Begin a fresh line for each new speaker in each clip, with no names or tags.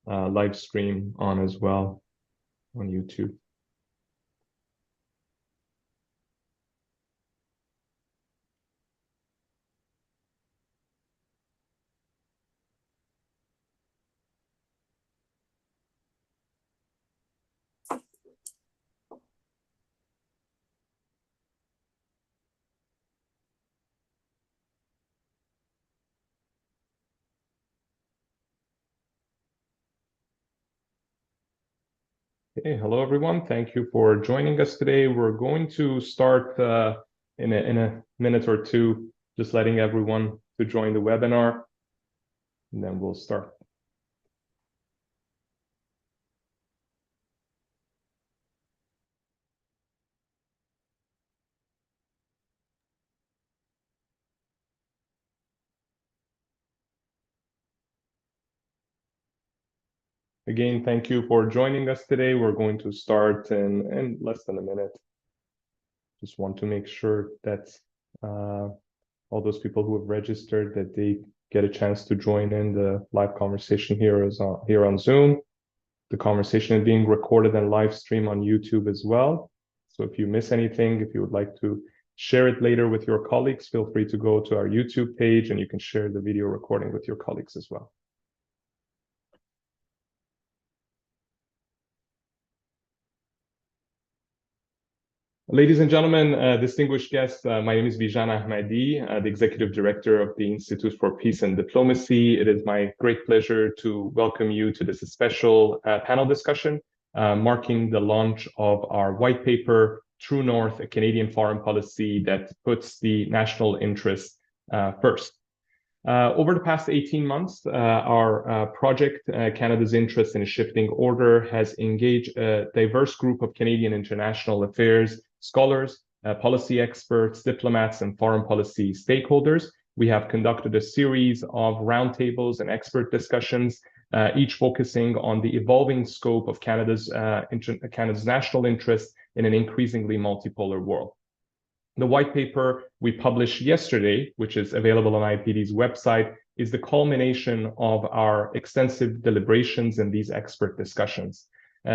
live stream on as well on YouTube. Hey, hello everyone. Thank you for joining us today. We're going to start in a minute or two, just letting everyone to join the webinar, and then we'll start. Again, thank you for joining us today. We're going to start in less than a minute. Just want to make sure that all those people who have registered, that they get a chance to join in the live conversation here on Zoom. The conversation is being recorded and live streamed on YouTube as well. So if you miss anything, if you would like to share it later with your colleagues, feel free to go to our YouTube page and you can share the video recording with your colleagues as well. Ladies and gentlemen, distinguished guests, my name is Bijan Ahmadi, the Executive Director of the Institute for Peace and Diplomacy. It is my great pleasure to welcome you to this special panel discussion marking the launch of our white paper, True North, a Canadian Foreign Policy that puts the national interest first. Over the past 18 months, our project, Canada's Interest in a Shifting Order, has engaged a diverse group of Canadian international affairs scholars, policy experts, diplomats, and foreign policy stakeholders. We have conducted a series of roundtables and expert discussions, each focusing on the evolving scope of Canada's national interest in an increasingly multipolar world. The white paper we published yesterday, which is available on IPD's website, is the culmination of our extensive deliberations and these expert discussions.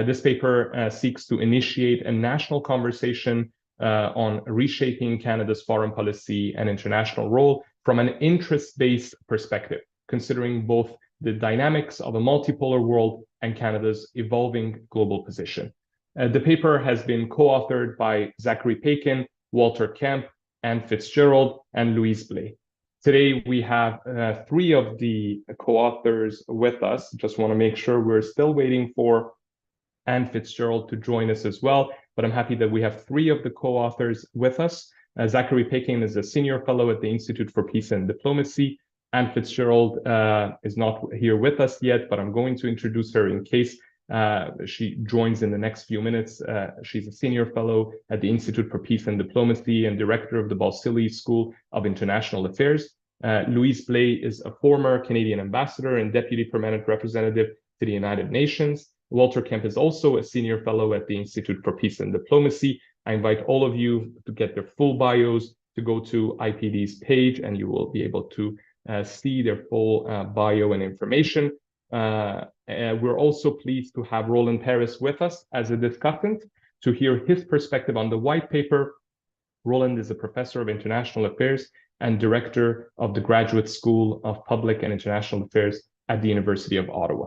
This paper seeks to initiate a national conversation on reshaping Canada's foreign policy and international role from an interest-based perspective, considering both the dynamics of a multipolar world and Canada's evolving global position. The paper has been co-authored by Zachary Paikin, Walter Kemp, Anne Fitzgerald, and Louise Blais. Today, we have three of the co-authors with us. Just want to make sure we're still waiting for Anne Fitzgerald to join us as well, but I'm happy that we have three of the co-authors with us. Zachary Paikin is a senior fellow at the Institute for Peace and Diplomacy. Anne Fitzgerald is not here with us yet, but I'm going to introduce her in case she joins in the next few minutes. She's a senior fellow at the Institute for Peace and Diplomacy and director of the Balsillie School of International Affairs. Louise Blais is a former Canadian ambassador and deputy permanent representative to the United Nations. Walter Kemp is also a senior fellow at the Institute for Peace and Diplomacy. I invite all of you to get their full bios to go to IPD's page, and you will be able to see their full bio and information. We're also pleased to have Roland Paris with us as a discussant to hear his perspective on the white paper. Roland is a professor of international affairs and director of the Graduate School of Public and International Affairs at the University of Ottawa.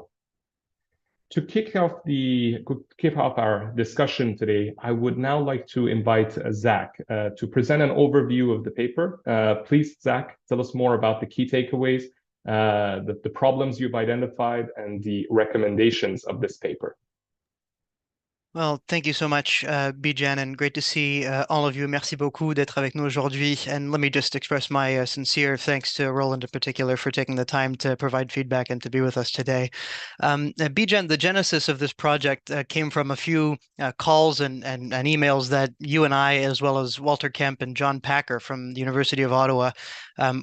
To kick off our discussion today, I would now like to invite Zach to present an overview of the paper. Please, Zach, tell us more about the key takeaways, the problems you've identified, and the recommendations of this paper.
Well, thank you so much, Bijan, and great to see all of you. Merci beaucoup d'être avec nous aujourd'hui. And let me just express my sincere thanks to Roland in particular for taking the time to provide feedback and to be with us today. Bijan, the genesis of this project came from a few calls and emails that you and I, as well as Walter Kemp and John Packer from the University of Ottawa,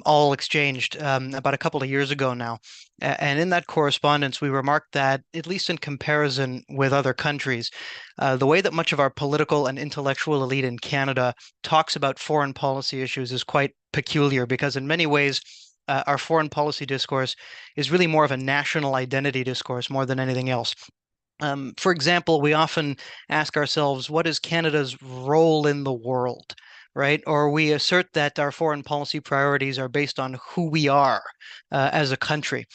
all exchanged about a couple of years ago now. And in that correspondence, we remarked that, at least in comparison with other countries, the way that much of our political and intellectual elite in Canada talks about foreign policy issues is quite peculiar, because in many ways, our foreign policy discourse is really more of a national identity discourse more than anything else. For example, we often ask ourselves, what is Canada's role in the world, right? Or we assert that our foreign policy priorities are based on who we are as a country.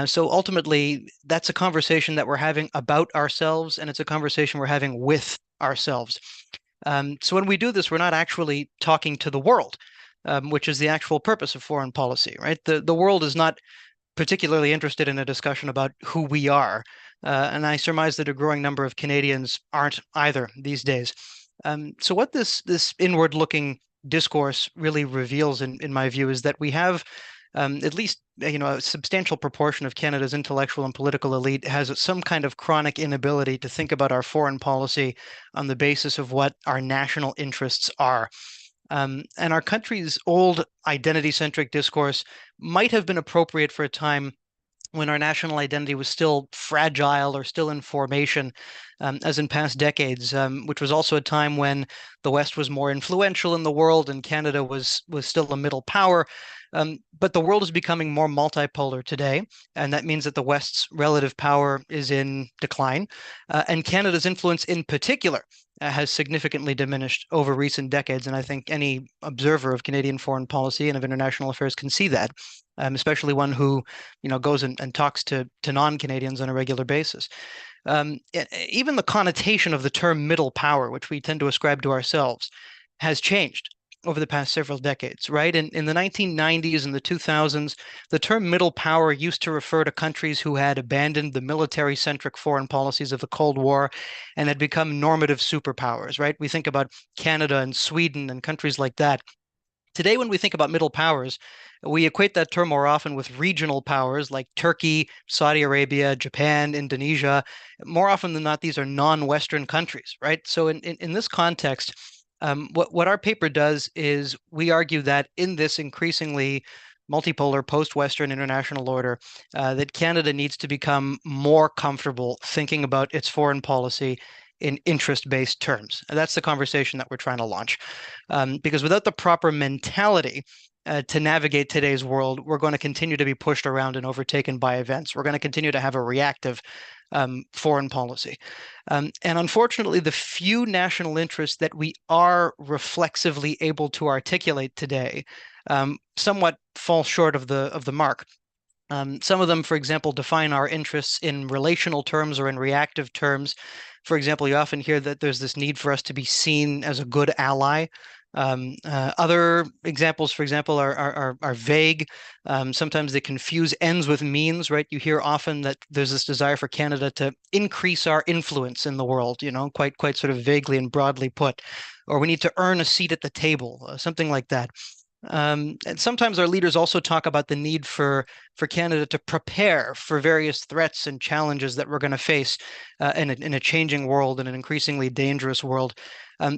So ultimately, that's a conversation that we're having about ourselves, and it's a conversation we're having with ourselves. So when we do this, we're not actually talking to the world, which is the actual purpose of foreign policy, right? The world is not particularly interested in a discussion about who we are. And I surmise that a growing number of Canadians aren't either these days. So what this inward-looking discourse really reveals, in my view, is that we have at least a substantial proportion of Canada's intellectual and political elite has some kind of chronic inability to think about our foreign policy on the basis of what our national interests are. And our country's old identity-centric discourse might have been appropriate for a time when our national identity was still fragile or still in formation, as in past decades, which was also a time when the West was more influential in the world and Canada was still a middle power. But the world is becoming more multipolar today, and that means that the West's relative power is in decline, and Canada's influence in particular has significantly diminished over recent decades. And I think any observer of Canadian foreign policy and of international affairs can see that, especially one who goes and talks to non-Canadians on a regular basis. Even the connotation of the term middle power, which we tend to ascribe to ourselves, has changed over the past several decades, right? In the 1990s and the 2000s, the term middle power used to refer to countries who had abandoned the military-centric foreign policies of the Cold War and had become normative superpowers, right? We think about Canada and Sweden and countries like that. Today, when we think about middle powers, we equate that term more often with regional powers like Turkey, Saudi Arabia, Japan, Indonesia. More often than not, these are non-Western countries, right? So in this context, what our paper does is we argue that in this increasingly multipolar post-Western international order, that Canada needs to become more comfortable thinking about its foreign policy in interest-based terms. And that's the conversation that we're trying to launch. Because without the proper mentality to navigate today's world, we're going to continue to be pushed around and overtaken by events. We're going to continue to have a reactive foreign policy. And unfortunately, the few national interests that we are reflexively able to articulate today somewhat fall short of the mark. Some of them, for example, define our interests in relational terms or in reactive terms. For example, you often hear that there's this need for us to be seen as a good ally. Other examples, for example, are vague. Sometimes they confuse ends with means, right? You hear often that there's this desire for Canada to increase our influence in the world, quite sort of vaguely and broadly put, or we need to earn a seat at the table, something like that. And sometimes our leaders also talk about the need for Canada to prepare for various threats and challenges that we're going to face in a changing world, in an increasingly dangerous world.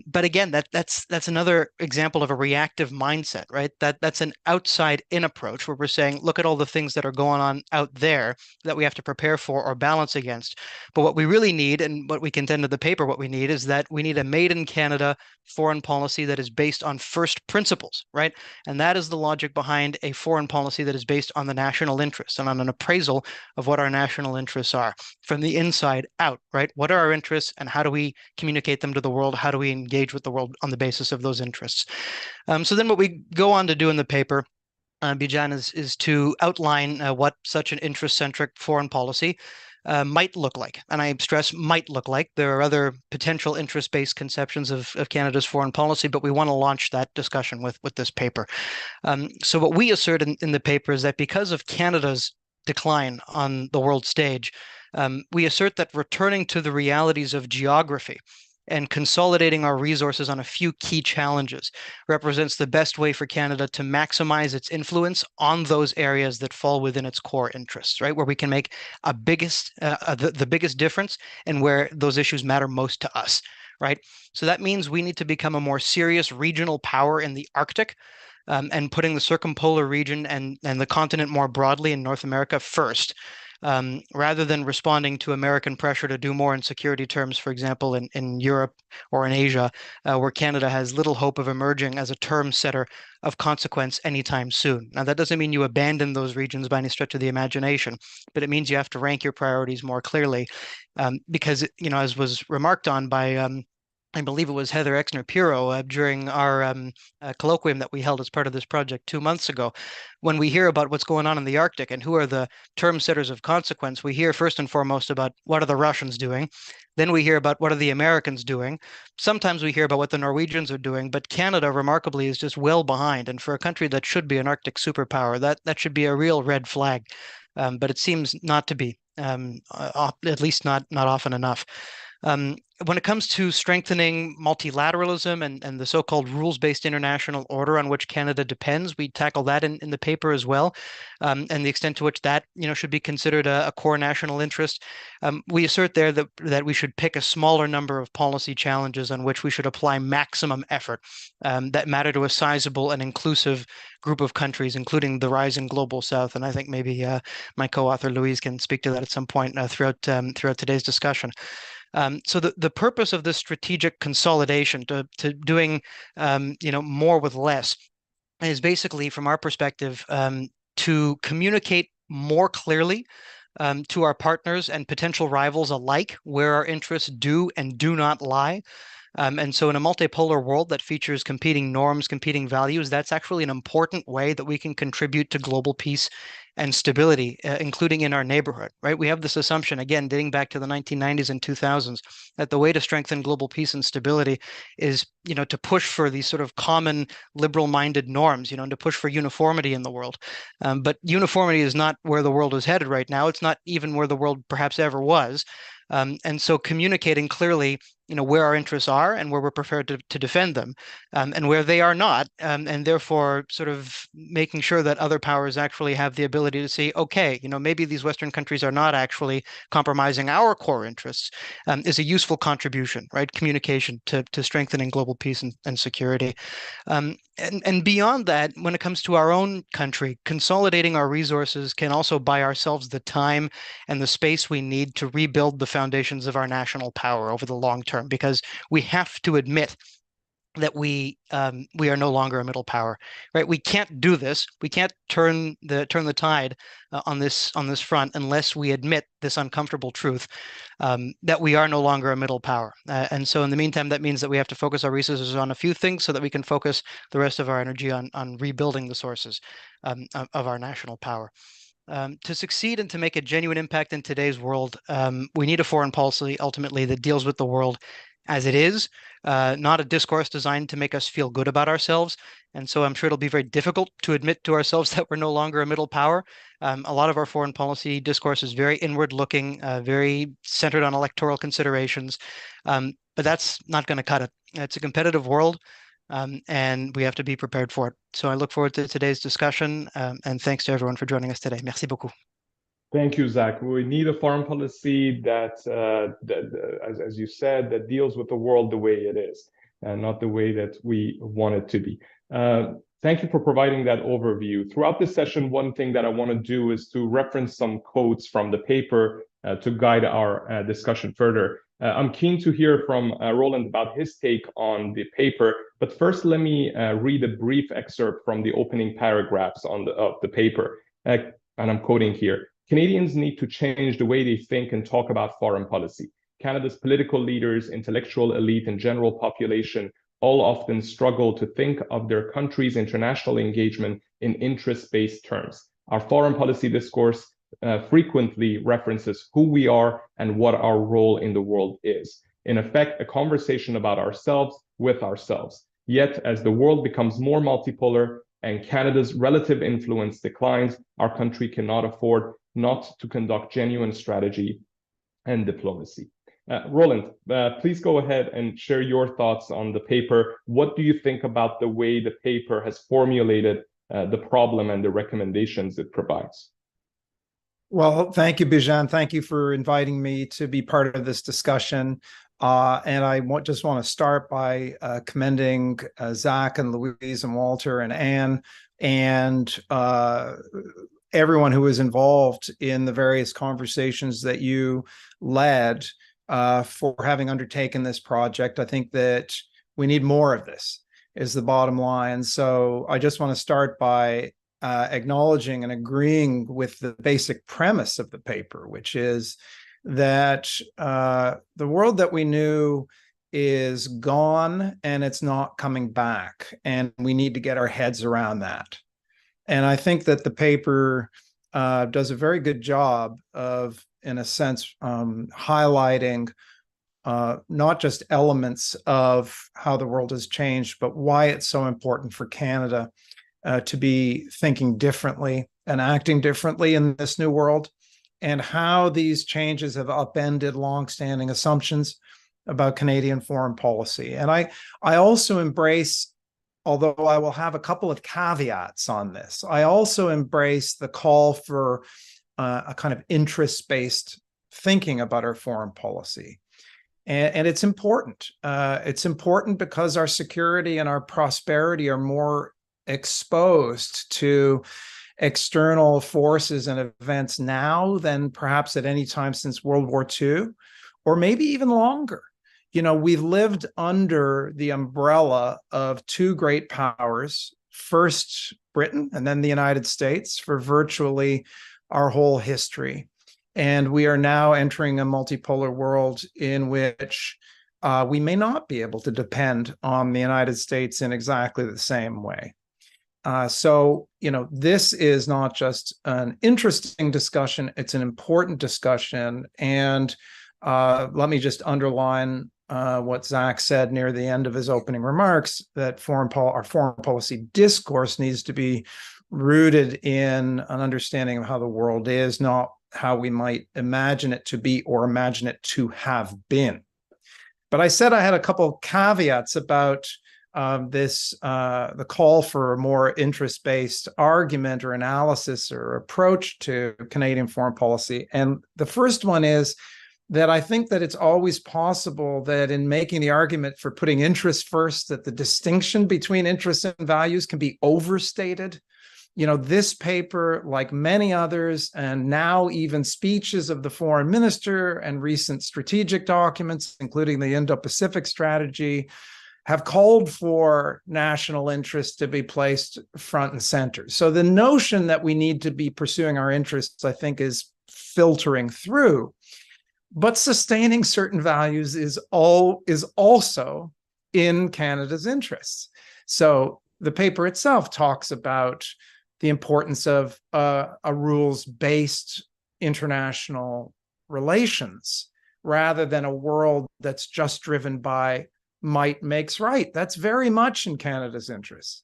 But again, that's another example of a reactive mindset, right? That's an outside-in approach where we're saying, look at all the things that are going on out there that we have to prepare for or balance against. But what we really need, and what we contend in the paper, what we need is that we need a made in Canada foreign policy that is based on first principles, right? And that is the logic behind a foreign policy that is based on the national interest and on an appraisal of what our national interests are from the inside out, right? What are our interests and how do we communicate them to the world? How do we engage with the world on the basis of those interests? So then what we go on to do in the paper, Bijan, is to outline what such an interest-centric foreign policy might look like. And I stress might look like. There are other potential interest-based conceptions of Canada's foreign policy, but we want to launch that discussion with this paper. So what we assert in the paper is that because of Canada's decline on the world stage, we assert that returning to the realities of geography and consolidating our resources on a few key challenges represents the best way for Canada to maximize its influence on those areas that fall within its core interests, right? Where we can make the biggest difference and where those issues matter most to us, right? So that means we need to become a more serious regional power in the Arctic, and putting the circumpolar region and the continent more broadly in North America first. rather than responding to American pressure to do more in security terms, for example, in Europe or in Asia, where Canada has little hope of emerging as a term setter of consequence anytime soon. Now, that doesn't mean you abandon those regions by any stretch of the imagination, but it means you have to rank your priorities more clearly, because, as was remarked on by I believe it was Heather Exner-Piro during our colloquium that we held as part of this project 2 months ago. When we hear about what's going on in the Arctic and who are the term setters of consequence, we hear first and foremost about what are the Russians doing. Then we hear about what are the Americans doing. Sometimes we hear about what the Norwegians are doing, but Canada, remarkably, is just well behind. And for a country that should be an Arctic superpower, that should be a real red flag. But it seems not to be, at least not often enough. When it comes to strengthening multilateralism and the so-called rules-based international order on which Canada depends, we tackle that in the paper as well, and the extent to which that should be considered a core national interest. We assert there that we should pick a smaller number of policy challenges on which we should apply maximum effort that matter to a sizable and inclusive group of countries, including the rising global south. And I think maybe my co-author Louise can speak to that at some point throughout today's discussion. So the purpose of this strategic consolidation to doing more with less is basically, from our perspective, to communicate more clearly to our partners and potential rivals alike where our interests do and do not lie. And so in a multipolar world that features competing norms, competing values, that's actually an important way that we can contribute to global peace and stability, including in our neighborhood, right? We have this assumption, again, dating back to the 1990s and 2000s, that the way to strengthen global peace and stability is, to push for these sort of common liberal-minded norms, and to push for uniformity in the world. But uniformity is not where the world is headed right now. It's not even where the world perhaps ever was. And so communicating clearly, where our interests are and where we're prepared to defend them, and where they are not, and therefore sort of making sure that other powers actually have the ability to see, okay, maybe these Western countries are not actually compromising our core interests, is a useful contribution, right? Communication to strengthening global peace and security. And beyond that, when it comes to our own country, consolidating our resources can also buy ourselves the time and the space we need to rebuild the foundations of our national power over the long term, because we have to admit that we are no longer a middle power, right? We can't do this. We can't turn the tide on this front unless we admit this uncomfortable truth, that we are no longer a middle power. And so in the meantime, that means that we have to focus our resources on a few things so that we can focus the rest of our energy on rebuilding the sources of our national power. To succeed and to make a genuine impact in today's world, we need a foreign policy ultimately that deals with the world as it is, not a discourse designed to make us feel good about ourselves. And so I'm sure it'll be very difficult to admit to ourselves that we're no longer a middle power. A lot of our foreign policy discourse is very inward looking, very centered on electoral considerations. But that's not going to cut it. It's a competitive world. And we have to be prepared for it. So I look forward to today's discussion, and thanks to everyone for joining us today. Merci beaucoup.
Thank you, Zach. We need a foreign policy that, as you said, that deals with the world the way it is, and not the way that we want it to be. Thank you for providing that overview. Throughout this session, one thing that I want to do is to reference some quotes from the paper to guide our discussion further. I'm keen to hear from Roland about his take on the paper, but first let me read a brief excerpt from the opening paragraphs of the paper, and I'm quoting here. Canadians need to change the way they think and talk about foreign policy. Canada's political leaders, intellectual elite, and general population all often struggle to think of their country's international engagement in interest-based terms. Our foreign policy discourse frequently references who we are and what our role in the world is. In effect, a conversation about ourselves with ourselves. Yet, as the world becomes more multipolar and Canada's relative influence declines, our country cannot afford not to conduct genuine strategy and diplomacy. Roland, please go ahead and share your thoughts on the paper. What do you think about the way the paper has formulated the problem and the recommendations it provides?
Well, thank you, Bijan. Thank you for inviting me to be part of this discussion. And I just want to start by commending Zach and Louise and Walter and Anne and everyone who was involved in the various conversations that you led for having undertaken this project. I think that we need more of this, is the bottom line. So I just want to start by acknowledging and agreeing with the basic premise of the paper, which is that the world that we knew is gone and it's not coming back, and we need to get our heads around that. And I think that the paper does a very good job of, in a sense, highlighting not just elements of how the world has changed, but why it's so important for Canada to be thinking differently and acting differently in this new world, and how these changes have upended longstanding assumptions about Canadian foreign policy. And I also embrace, although I will have a couple of caveats on this, I also embrace the call for a kind of interest-based thinking about our foreign policy. And it's important. It's important because our security and our prosperity are more exposed to external forces and events now than perhaps at any time since World War II, or maybe even longer. You know, we've lived under the umbrella of two great powers, first Britain and then the United States, for virtually our whole history. And we are now entering a multipolar world in which we may not be able to depend on the United States in exactly the same way. So, you know, this is not just an interesting discussion, it's an important discussion. And let me just underline what Zach said near the end of his opening remarks, that our foreign policy discourse needs to be rooted in an understanding of how the world is, not how we might imagine it to be or imagine it to have been. But I said I had a couple of caveats about the call for a more interest-based argument or analysis or approach to Canadian foreign policy. And the first one is that I think that it's always possible that in making the argument for putting interest first, that the distinction between interests and values can be overstated. You know, this paper, like many others, and now even speeches of the foreign minister and recent strategic documents, including the Indo-Pacific strategy, have called for national interests to be placed front and center. So the notion that we need to be pursuing our interests, I think, is filtering through. But sustaining certain values is also in Canada's interests. So the paper itself talks about the importance of a rules-based international relations rather than a world that's just driven by might makes right. That's very much in Canada's interests.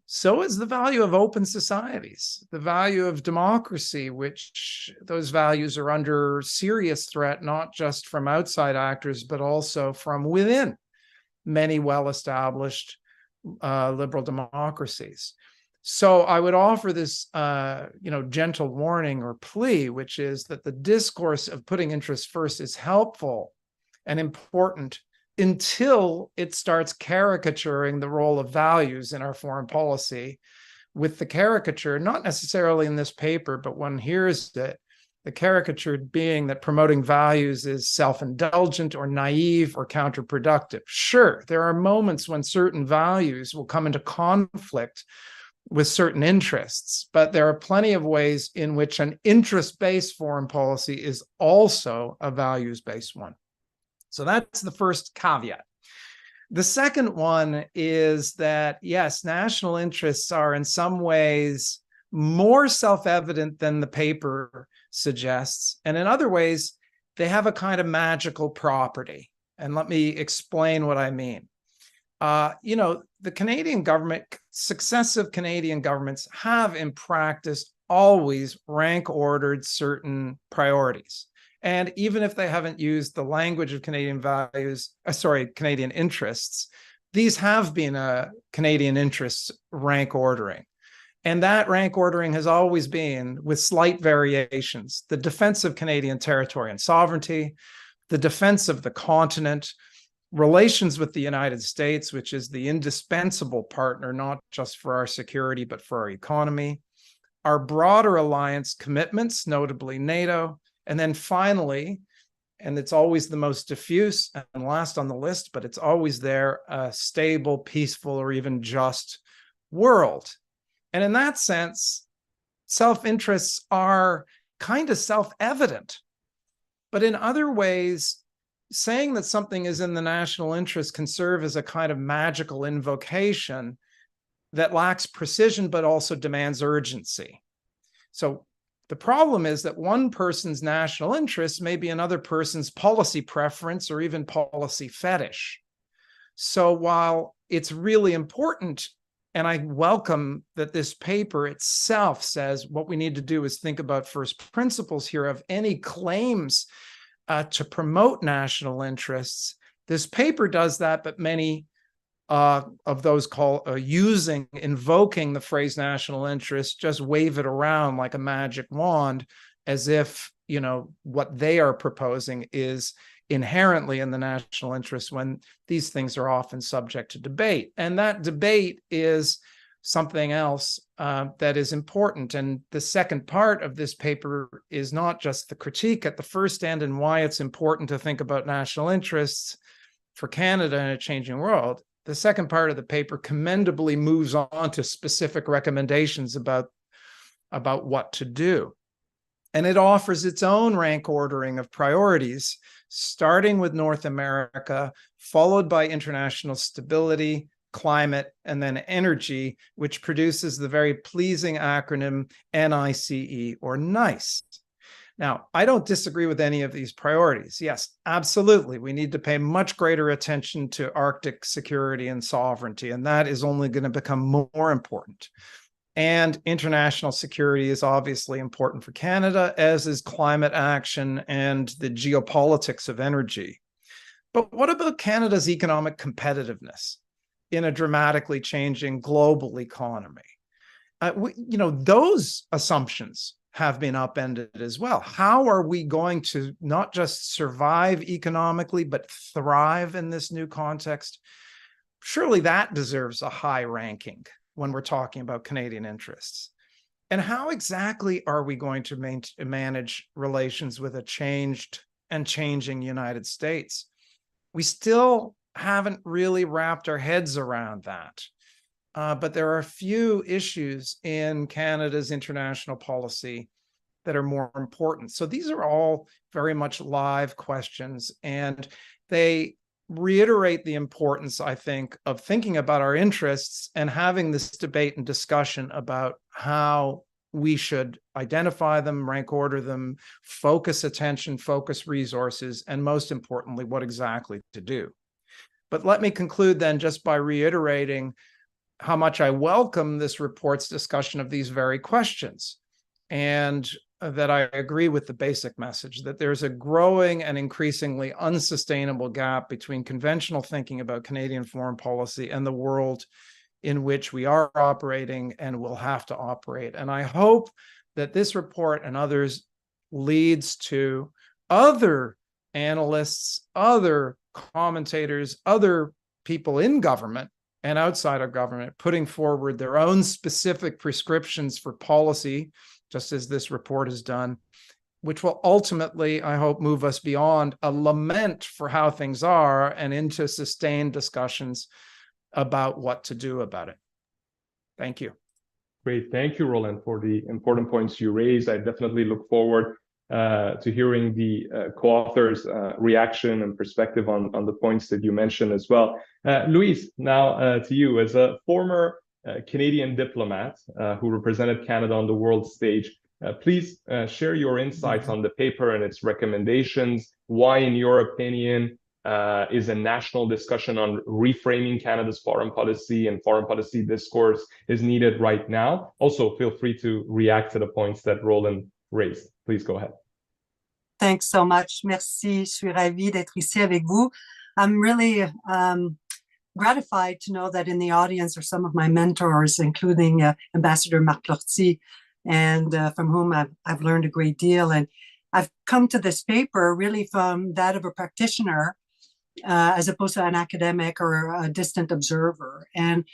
So is the value of open societies, the value of democracy, which those values are under serious threat, not just from outside actors, but also from within many well-established liberal democracies. So I would offer this, gentle warning or plea, which is that the discourse of putting interests first is helpful and important until it starts caricaturing the role of values in our foreign policy, with the caricature, not necessarily in this paper, but one hears it, the caricature being that promoting values is self-indulgent or naive or counterproductive. Sure, there are moments when certain values will come into conflict with certain interests, but there are plenty of ways in which an interest-based foreign policy is also a values-based one. So that's the first caveat. The second one is that, yes, national interests are in some ways more self-evident than the paper suggests. And in other ways, they have a kind of magical property. And let me explain what I mean. The Canadian government, successive Canadian governments have in practice always rank ordered certain priorities. And even if they haven't used the language of Canadian Canadian interests, these have been a Canadian interests rank ordering. And that rank ordering has always been, with slight variations, the defense of Canadian territory and sovereignty, the defense of the continent, relations with the United States, which is the indispensable partner, not just for our security, but for our economy, our broader alliance commitments, notably NATO, and then finally, and it's always the most diffuse and last on the list, but it's always there, a stable, peaceful, or even just world. And in that sense, self-interests are kind of self-evident. But in other ways, saying that something is in the national interest can serve as a kind of magical invocation that lacks precision, but also demands urgency. So the problem is that one person's national interest may be another person's policy preference or even policy fetish. So while it's really important, and I welcome that this paper itself says what we need to do is think about first principles here of any claims to promote national interests. This paper does that, but many of those invoking the phrase national interest just wave it around like a magic wand, as if, you know, what they are proposing is inherently in the national interest, when these things are often subject to debate. And that debate is something else that is important. And the second part of this paper is not just the critique at the first end and why it's important to think about national interests for Canada in a changing world. The second part of the paper commendably moves on to specific recommendations about what to do. And it offers its own rank ordering of priorities, starting with North America, followed by international stability, climate, and then energy, which produces the very pleasing acronym NICE, or NICE. Now, I don't disagree with any of these priorities. Yes, absolutely. We need to pay much greater attention to Arctic security and sovereignty, and that is only going to become more important. And international security is obviously important for Canada, as is climate action and the geopolitics of energy. But what about Canada's economic competitiveness in a dramatically changing global economy? Those assumptions have been upended as well. How are we going to not just survive economically, but thrive in this new context? Surely that deserves a high ranking when we're talking about Canadian interests. And how exactly are we going to manage relations with a changed and changing United States? We still haven't really wrapped our heads around that. But there are a few issues in Canada's international policy that are more important. So these are all very much live questions, and they reiterate the importance, I think, of thinking about our interests and having this debate and discussion about how we should identify them, rank order them, focus attention, focus resources, and most importantly, what exactly to do. But let me conclude then just by reiterating how much I welcome this report's discussion of these very questions, and that I agree with the basic message that there's a growing and increasingly unsustainable gap between conventional thinking about Canadian foreign policy and the world in which we are operating and will have to operate. And I hope that this report and others leads to other analysts, other commentators, other people in government and outside of government putting forward their own specific prescriptions for policy, just as this report has done, which will ultimately, I hope, move us beyond a lament for how things are and into sustained discussions about what to do about it. Thank you.
Great. Thank you, Roland, for the important points you raised. I definitely look forward to hearing the co-authors' reaction and perspective on the points that you mentioned as well. Louise, now to you. As a former Canadian diplomat who represented Canada on the world stage, please share your insights on the paper and its recommendations. Why, in your opinion, is a national discussion on reframing Canada's foreign policy and foreign policy discourse is needed right now? Also, feel free to react to the points that Roland raised. Please go ahead.
Thanks so much. Merci. Je suis ravie d'être ici avec vous. I'm really gratified to know that in the audience are some of my mentors, including Ambassador Marc Lortie, and from whom I've learned a great deal. And I've come to this paper really from that of a practitioner, as opposed to an academic or a distant observer. And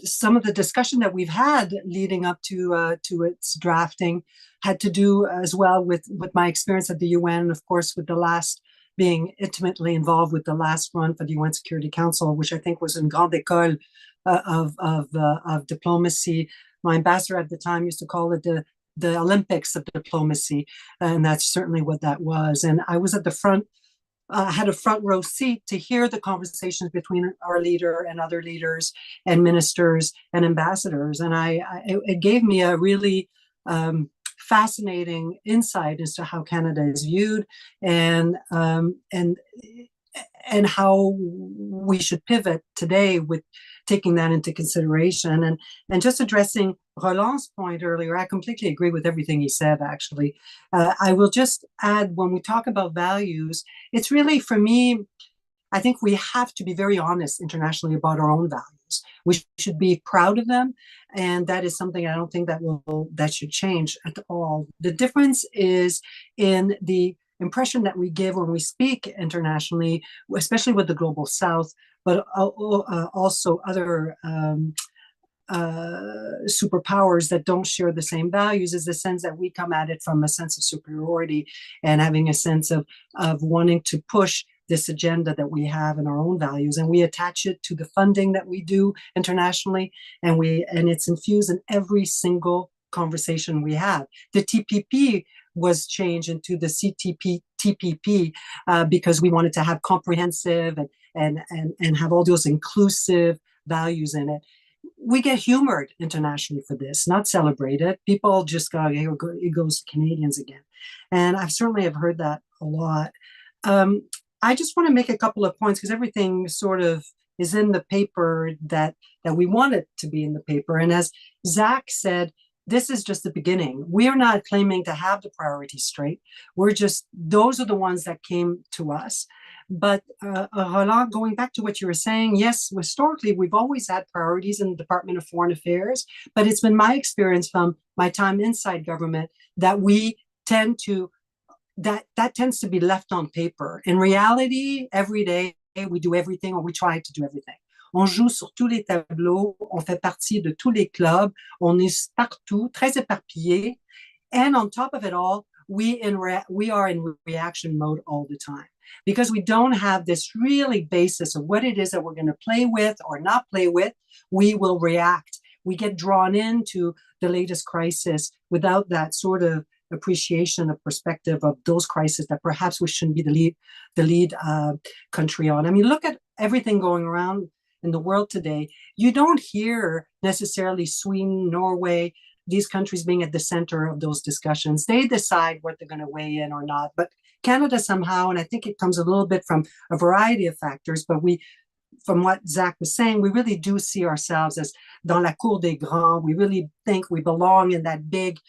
some of the discussion that we've had leading up to its drafting had to do as well with my experience at the UN, of course, with the last being intimately involved with the last run for the UN Security Council, which I think was in grande école of diplomacy. My ambassador at the time used to call it the Olympics of diplomacy, and that's certainly what that was. And I was at the front. Had a front row seat to hear the conversations between our leader and other leaders and ministers and ambassadors. And it gave me a really fascinating insight as to how Canada is viewed and how we should pivot today with taking that into consideration. And just addressing Roland's point earlier, I completely agree with everything he said, actually. I will just add, when we talk about values, it's really, for me, I think we have to be very honest internationally about our own values. We should be proud of them, and that is something I don't think that should change at all. The difference is in the impression that we give when we speak internationally, especially with the global South, but also other superpowers that don't share the same values, is the sense that we come at it from a sense of superiority and having a sense of wanting to push this agenda that we have in our own values, and we attach it to the funding that we do internationally, and it's infused in every single conversation we have. The TPP was changed into the TPP because we wanted to have comprehensive and have all those inclusive values in it. We get humored internationally for this, not celebrated. People just go, hey, it goes Canadians again. And I certainly have heard that a lot. I just want to make a couple of points, because everything sort of is in the paper that we want it to be in the paper. And as Zach said, this is just the beginning. We are not claiming to have the priorities straight. Those are the ones that came to us. But Roland, going back to what you were saying, yes, historically, we've always had priorities in the Department of Foreign Affairs, but it's been my experience from my time inside government that we tend to, that tends to be left on paper. In reality, every day, we do everything, or we try to do everything. On joue sur tous les tableaux, on fait partie de tous les clubs, on est partout, très éparpillé, and on top of it all, we are in reaction mode all the time, because we don't have this really basis of what it is that we're going to play with or not play with. We will react. We get drawn into the latest crisis without that sort of appreciation of perspective of those crises that perhaps we shouldn't be the lead country on. I mean, look at everything going around in the world today. You don't hear necessarily Sweden, Norway, these countries being at the center of those discussions. They decide what they're going to weigh in or not. But Canada somehow, and I think it comes a little bit from a variety of factors, but from what Zach was saying, we really do see ourselves as dans la cour des grands. We really think we belong in that big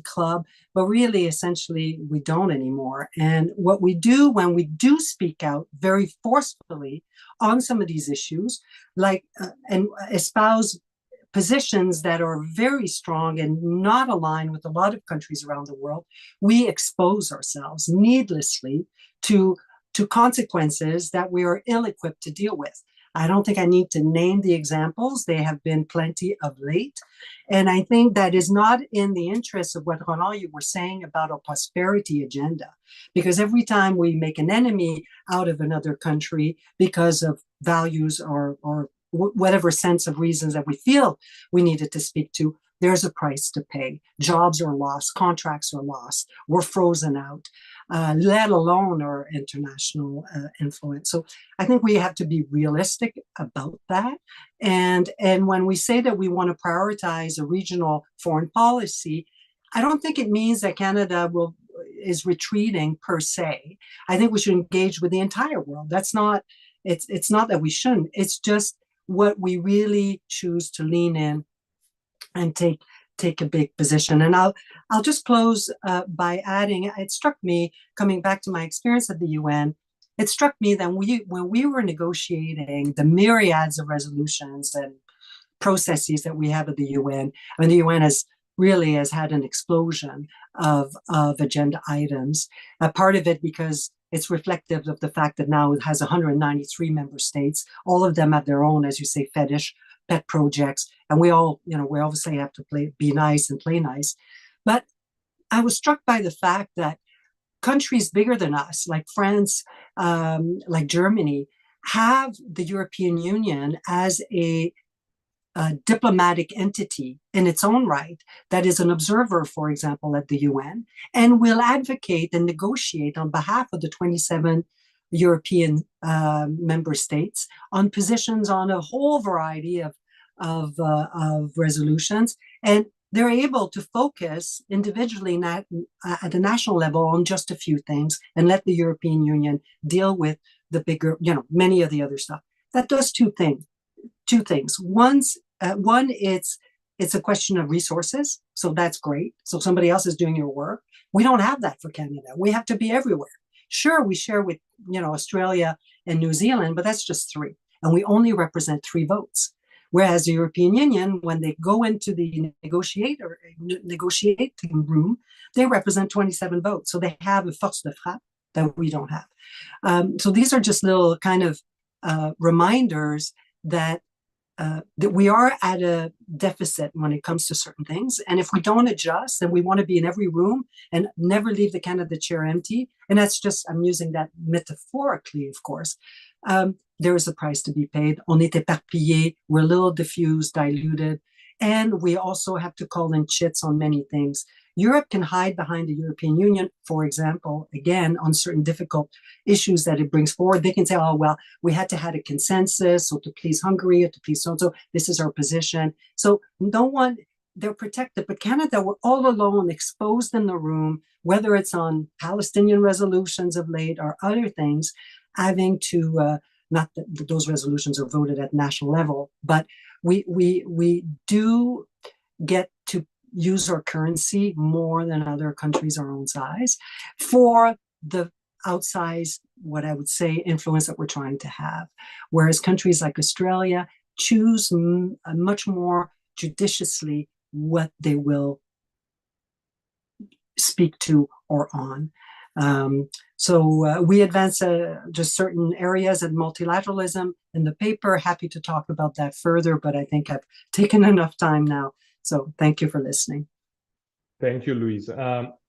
club, but really, essentially, we don't anymore. And what we do when we do speak out very forcefully on some of these issues, like and espouse positions that are very strong and not aligned with a lot of countries around the world, we expose ourselves needlessly to consequences that we are ill-equipped to deal with. I don't think I need to name the examples. They have been plenty of late. And I think that is not in the interest of what, Roland, you were saying about our prosperity agenda. Because every time we make an enemy out of another country because of values or whatever sense of reasons that we feel we needed to speak to, there's a price to pay. Jobs are lost, contracts are lost, we're frozen out, let alone our international influence. So I think we have to be realistic about that. And when we say that we want to prioritize a regional foreign policy, I don't think it means that Canada is retreating per se. I think we should engage with the entire world. That's not, it's not that we shouldn't, it's just what we really choose to lean in and take a big position. And I'll just close by adding, it struck me, coming back to my experience at the UN, it struck me that when we were negotiating the myriads of resolutions and processes that we have at the UN, I mean, the UN has had an explosion of agenda items. Part of it because it's reflective of the fact that now it has 193 member states. All of them have their own, as you say, fetish pet projects, and we all, we obviously have to be nice and play nice. But I was struck by the fact that countries bigger than us, like France, like Germany, have the European Union as a diplomatic entity in its own right that is an observer, for example, at the UN, and will advocate and negotiate on behalf of the 27 European member states on positions on a whole variety of resolutions. And they're able to focus individually at a national level on just a few things and let the European Union deal with the bigger, many of the other stuff. That does two things. One, it's a question of resources. So that's great. So somebody else is doing your work. We don't have that for Canada. We have to be everywhere. Sure, we share with, Australia and New Zealand, but that's just 3. And we only represent 3 votes. Whereas the European Union, when they go into the negotiating room, they represent 27 votes. So they have a force de frappe that we don't have. So these are just little kind of reminders that we are at a deficit when it comes to certain things. And if we don't adjust, and we want to be in every room and never leave the Canada chair empty, and that's just, I'm using that metaphorically, of course, there is a price to be paid. On est éparpillé, we're a little diffused, diluted, and we also have to call in chits on many things. Europe can hide behind the European Union, for example, again, on certain difficult issues that it brings forward. They can say, oh, well, we had to have a consensus, so to please Hungary or to please so-and-so, this is our position. So no one, they're protected. But Canada, we're all alone, exposed in the room, whether it's on Palestinian resolutions of late or other things, having to, not that those resolutions are voted at national level, but we do get to use our currency more than other countries our own size for the outsized, what I would say, influence that we're trying to have. Whereas countries like Australia choose much more judiciously what they will speak to or on. So we advance just certain areas of multilateralism in the paper. Happy to talk about that further, but I think I've taken enough time now. So thank you for listening.
Thank you, Louise.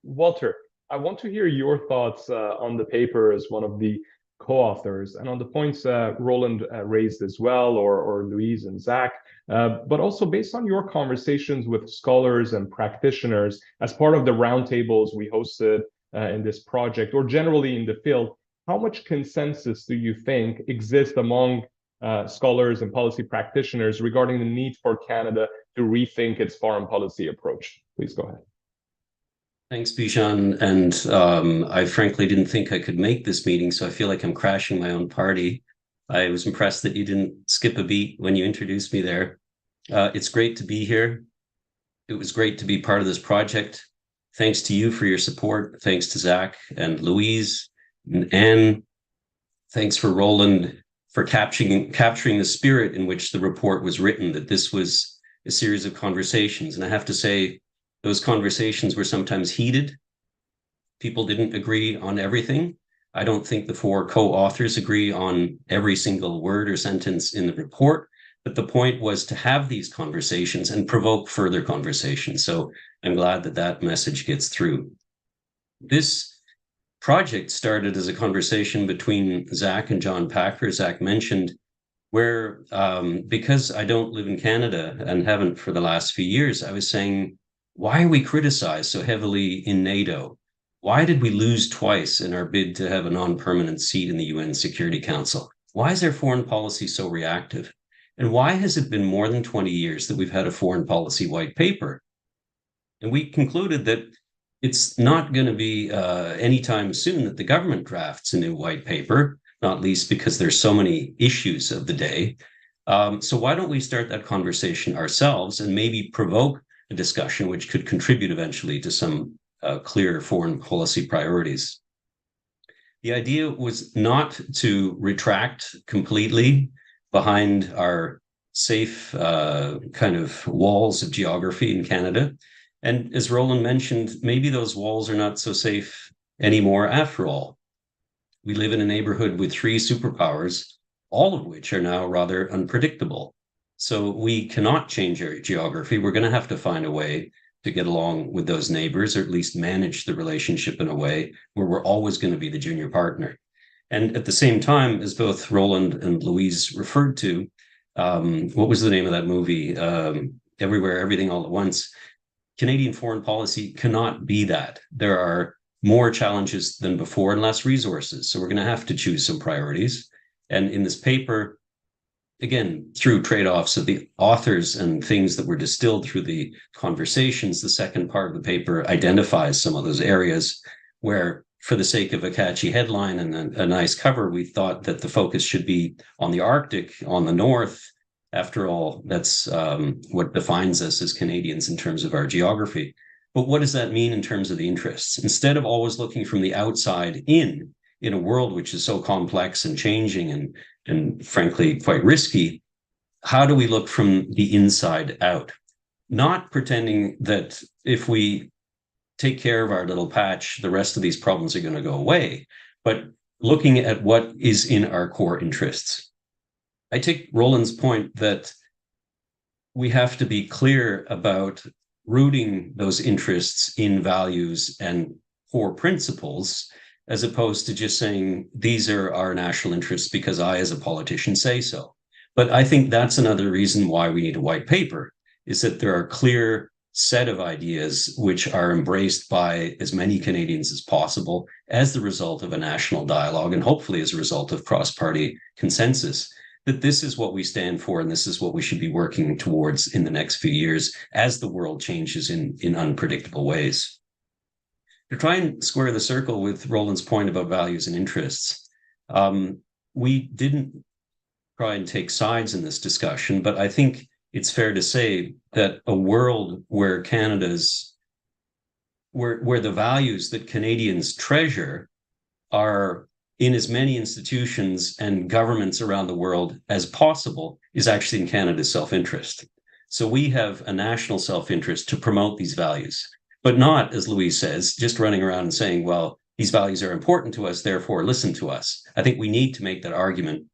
Walter, I want to hear your thoughts on the paper as one of the co-authors and on the points Roland raised as well, or Louise and Zach, but also based on your conversations with scholars and practitioners as part of the roundtables we hosted in this project, or generally in the field, how much consensus do you think exists among scholars and policy practitioners regarding the need for Canada to rethink its foreign policy approach? Please go ahead.
Thanks, Bijan. And I frankly didn't think I could make this meeting, so I feel like I'm crashing my own party. I was impressed that you didn't skip a beat when you introduced me there. It's great to be here. It was great to be part of this project. Thanks to you for your support. Thanks to Zach and Louise and Anne. Thanks for Roland for capturing the spirit in which the report was written, that this was a series of conversations. And I have to say, those conversations were sometimes heated. People didn't agree on everything. I don't think the 4 co-authors agree on every single word or sentence in the report, but the point was to have these conversations and provoke further conversations. So I'm glad that that message gets through. This project started as a conversation between Zach and John Packer, Zach mentioned, where because I don't live in Canada and haven't for the last few years, I was saying, why are we criticized so heavily in NATO? Why did we lose twice in our bid to have a non-permanent seat in the UN Security Council? Why is our foreign policy so reactive? And why has it been more than 20 years that we've had a foreign policy white paper? And we concluded that it's not going to be anytime soon that the government drafts a new white paper, not least because there's so many issues of the day. So why don't we start that conversation ourselves and maybe provoke a discussion which could contribute eventually to some clear foreign policy priorities. The idea was not to retract completely behind our safe kind of walls of geography in Canada. And as Roland mentioned, maybe those walls are not so safe anymore after all. We live in a neighborhood with 3 superpowers, all of which are now rather unpredictable. So we cannot change our geography. We're going to have to find a way to get along with those neighbors, or at least manage the relationship in a way where we're always going to be the junior partner. And at the same time, as both Roland and Louise referred to, what was the name of that movie? Everywhere, Everything, All at Once. Canadian foreign policy cannot be that. There are more challenges than before and less resources. So we're going to have to choose some priorities. And in this paper, again, through trade-offs of the authors and things that were distilled through the conversations, the second part of the paper identifies some of those areas where, for the sake of a catchy headline and a nice cover, we thought that the focus should be on the Arctic, on the North. After all, that's what defines us as Canadians in terms of our geography. But what does that mean in terms of the interests? Instead of always looking from the outside in a world which is so complex and changing and frankly quite risky, how do we look from the inside out? Not pretending that if we take care of our little patch, the rest of these problems are going to go away, but looking at what is in our core interests. I take Roland's point that we have to be clear about rooting those interests in values and core principles, as opposed to just saying, these are our national interests because I, as a politician, say so. But I think that's another reason why we need a white paper, is that there are clear set of ideas which are embraced by as many Canadians as possible as the result of a national dialogue, and hopefully as a result of cross-party consensus, that this is what we stand for and this is what we should be working towards in the next few years as the world changes in unpredictable ways. To try and square the circle with Roland's point about values and interests, we didn't try and take sides in this discussion, but I think it's fair to say that a world where where the values that Canadians treasure are in as many institutions and governments around the world as possible is actually in Canada's self-interest. So we have a national self-interest to promote these values, but not, as Louise says, just running around and saying, well, these values are important to us, therefore listen to us. I think we need to make that argument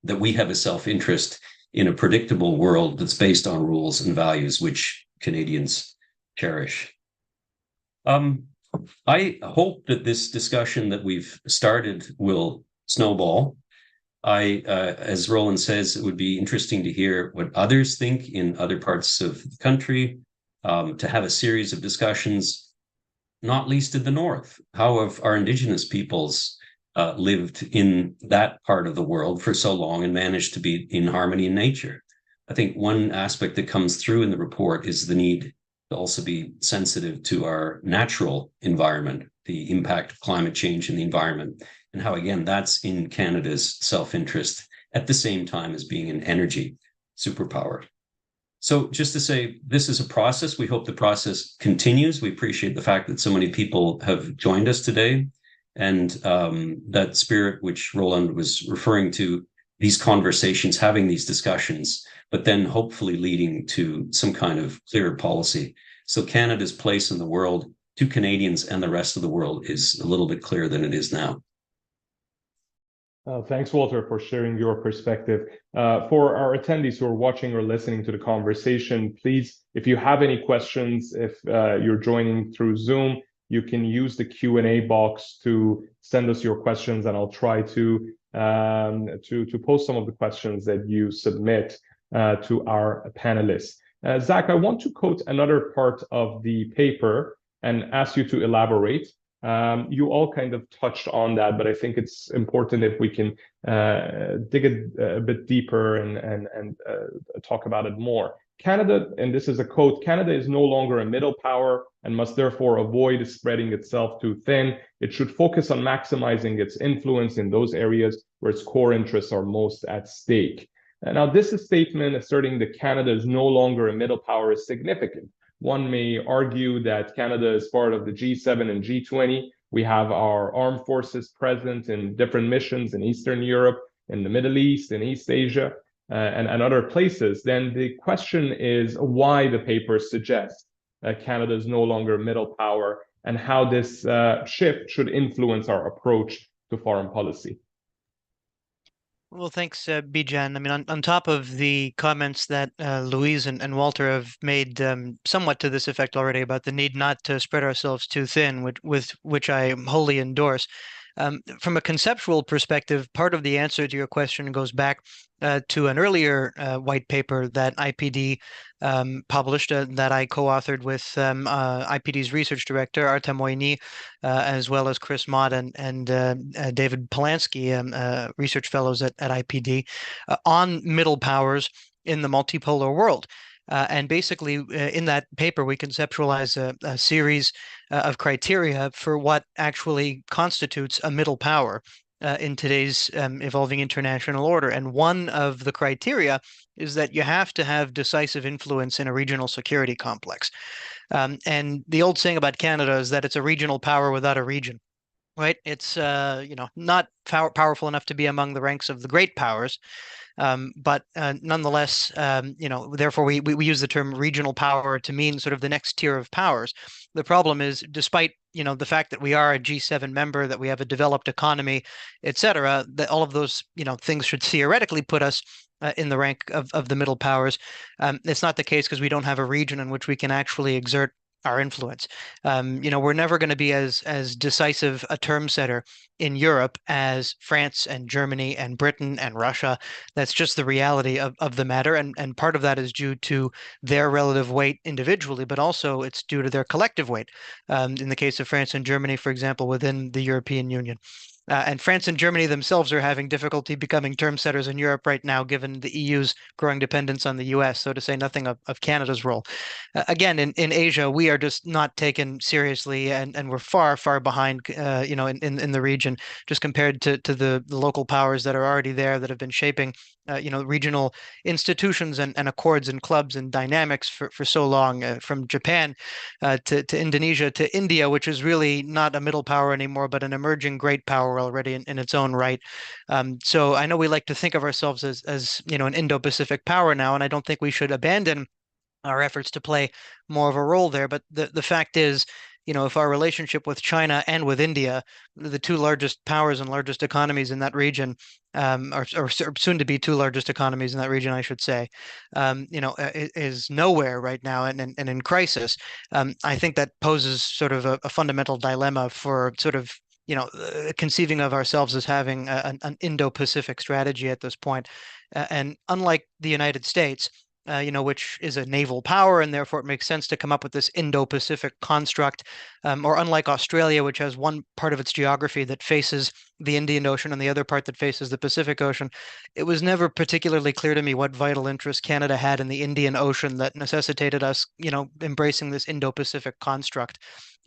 that we have a self-interest in a predictable world that's based on rules and values which Canadians cherish. I hope that this discussion that we've started will snowball. As Roland says, it would be interesting to hear what others think in other parts of the country, to have a series of discussions, not least in the North. How have our Indigenous peoples lived in that part of the world for so long and managed to be in harmony in nature? I think one aspect that comes through in the report is the need to also be sensitive to our natural environment, the impact of climate change in the environment, and how, again, that's in Canada's self-interest at the same time as being an energy superpower. So just to say, this is a process. We hope the process continues. We appreciate the fact that so many people have joined us today, and that spirit which Roland was referring to, these conversations, having these discussions, but then hopefully leading to some kind of clearer policy. So Canada's place in the world to Canadians and the rest of the world is a little bit clearer than it is now.
Thanks, Walter, for sharing your perspective. For our attendees who are watching or listening to the conversation, please, if you have any questions, if you're joining through Zoom, you can use the Q&A box to send us your questions, and I'll try to post some of the questions that you submit to our panelists. Zach, I want to quote another part of the paper and ask you to elaborate. You all kind of touched on that, but I think it's important if we can dig a bit deeper and talk about it more. Canada, and this is a quote, Canada is no longer a middle power and must therefore avoid spreading itself too thin. It should focus on maximizing its influence in those areas where its core interests are most at stake. And now, this statement asserting that Canada is no longer a middle power is significant. One may argue that Canada is part of the G7 and G20. We have our armed forces present in different missions in Eastern Europe, in the Middle East, in East Asia, and other places. Then the question is why the paper suggests that Canada is no longer a middle power, and how this shift should influence our approach to foreign policy.
Well, thanks, Bijan. I mean, on top of the comments that Louise and Walter have made somewhat to this effect already about the need not to spread ourselves too thin, with which I wholly endorse. From a conceptual perspective, part of the answer to your question goes back to an earlier white paper that IPD published that I co-authored with IPD's research director, Arta Moini, as well as Chris Mott and David Polanski, research fellows at IPD, on middle powers in the multipolar world. And basically, in that paper, we conceptualize a series of criteria for what actually constitutes a middle power in today's evolving international order. And one of the criteria is that you have to have decisive influence in a regional security complex. And the old saying about Canada is that it's a regional power without a region. Right? It's not powerful enough to be among the ranks of the great powers, but nonetheless, therefore we use the term regional power to mean sort of the next tier of powers. The problem is, despite the fact that we are a G7 member, that we have a developed economy, et cetera, that all of those things should theoretically put us in the rank of the middle powers. It's not the case because we don't have a region in which we can actually exert our influence. We're never going to be as decisive a term setter in Europe as France and Germany and Britain and Russia. That's just the reality of the matter. And part of that is due to their relative weight individually, but also it's due to their collective weight. In the case of France and Germany, for example, within the European Union. And France and Germany themselves are having difficulty becoming term setters in Europe right now, given the EU's growing dependence on the US, so to say nothing of Canada's role. Again, in Asia, we are just not taken seriously, and we're far, far behind, in the region, just compared to the local powers that are already there that have been shaping, regional institutions and accords and clubs and dynamics for so long, from Japan to Indonesia to India, which is really not a middle power anymore, but an emerging great power already in its own right. So I know we like to think of ourselves as an Indo-Pacific power now, and I don't think we should abandon our efforts to play more of a role there. But the fact is, if our relationship with China and with India, the two largest powers and largest economies in that region, or soon to be two largest economies in that region, I should say, is nowhere right now and in crisis, I think that poses sort of a fundamental dilemma for sort of conceiving of ourselves as having an Indo-Pacific strategy at this point. And unlike the United States, which is a naval power, and therefore it makes sense to come up with this Indo-Pacific construct, or unlike Australia, which has one part of its geography that faces the Indian Ocean and the other part that faces the Pacific Ocean. It was never particularly clear to me what vital interest Canada had in the Indian Ocean that necessitated us, embracing this Indo-Pacific construct.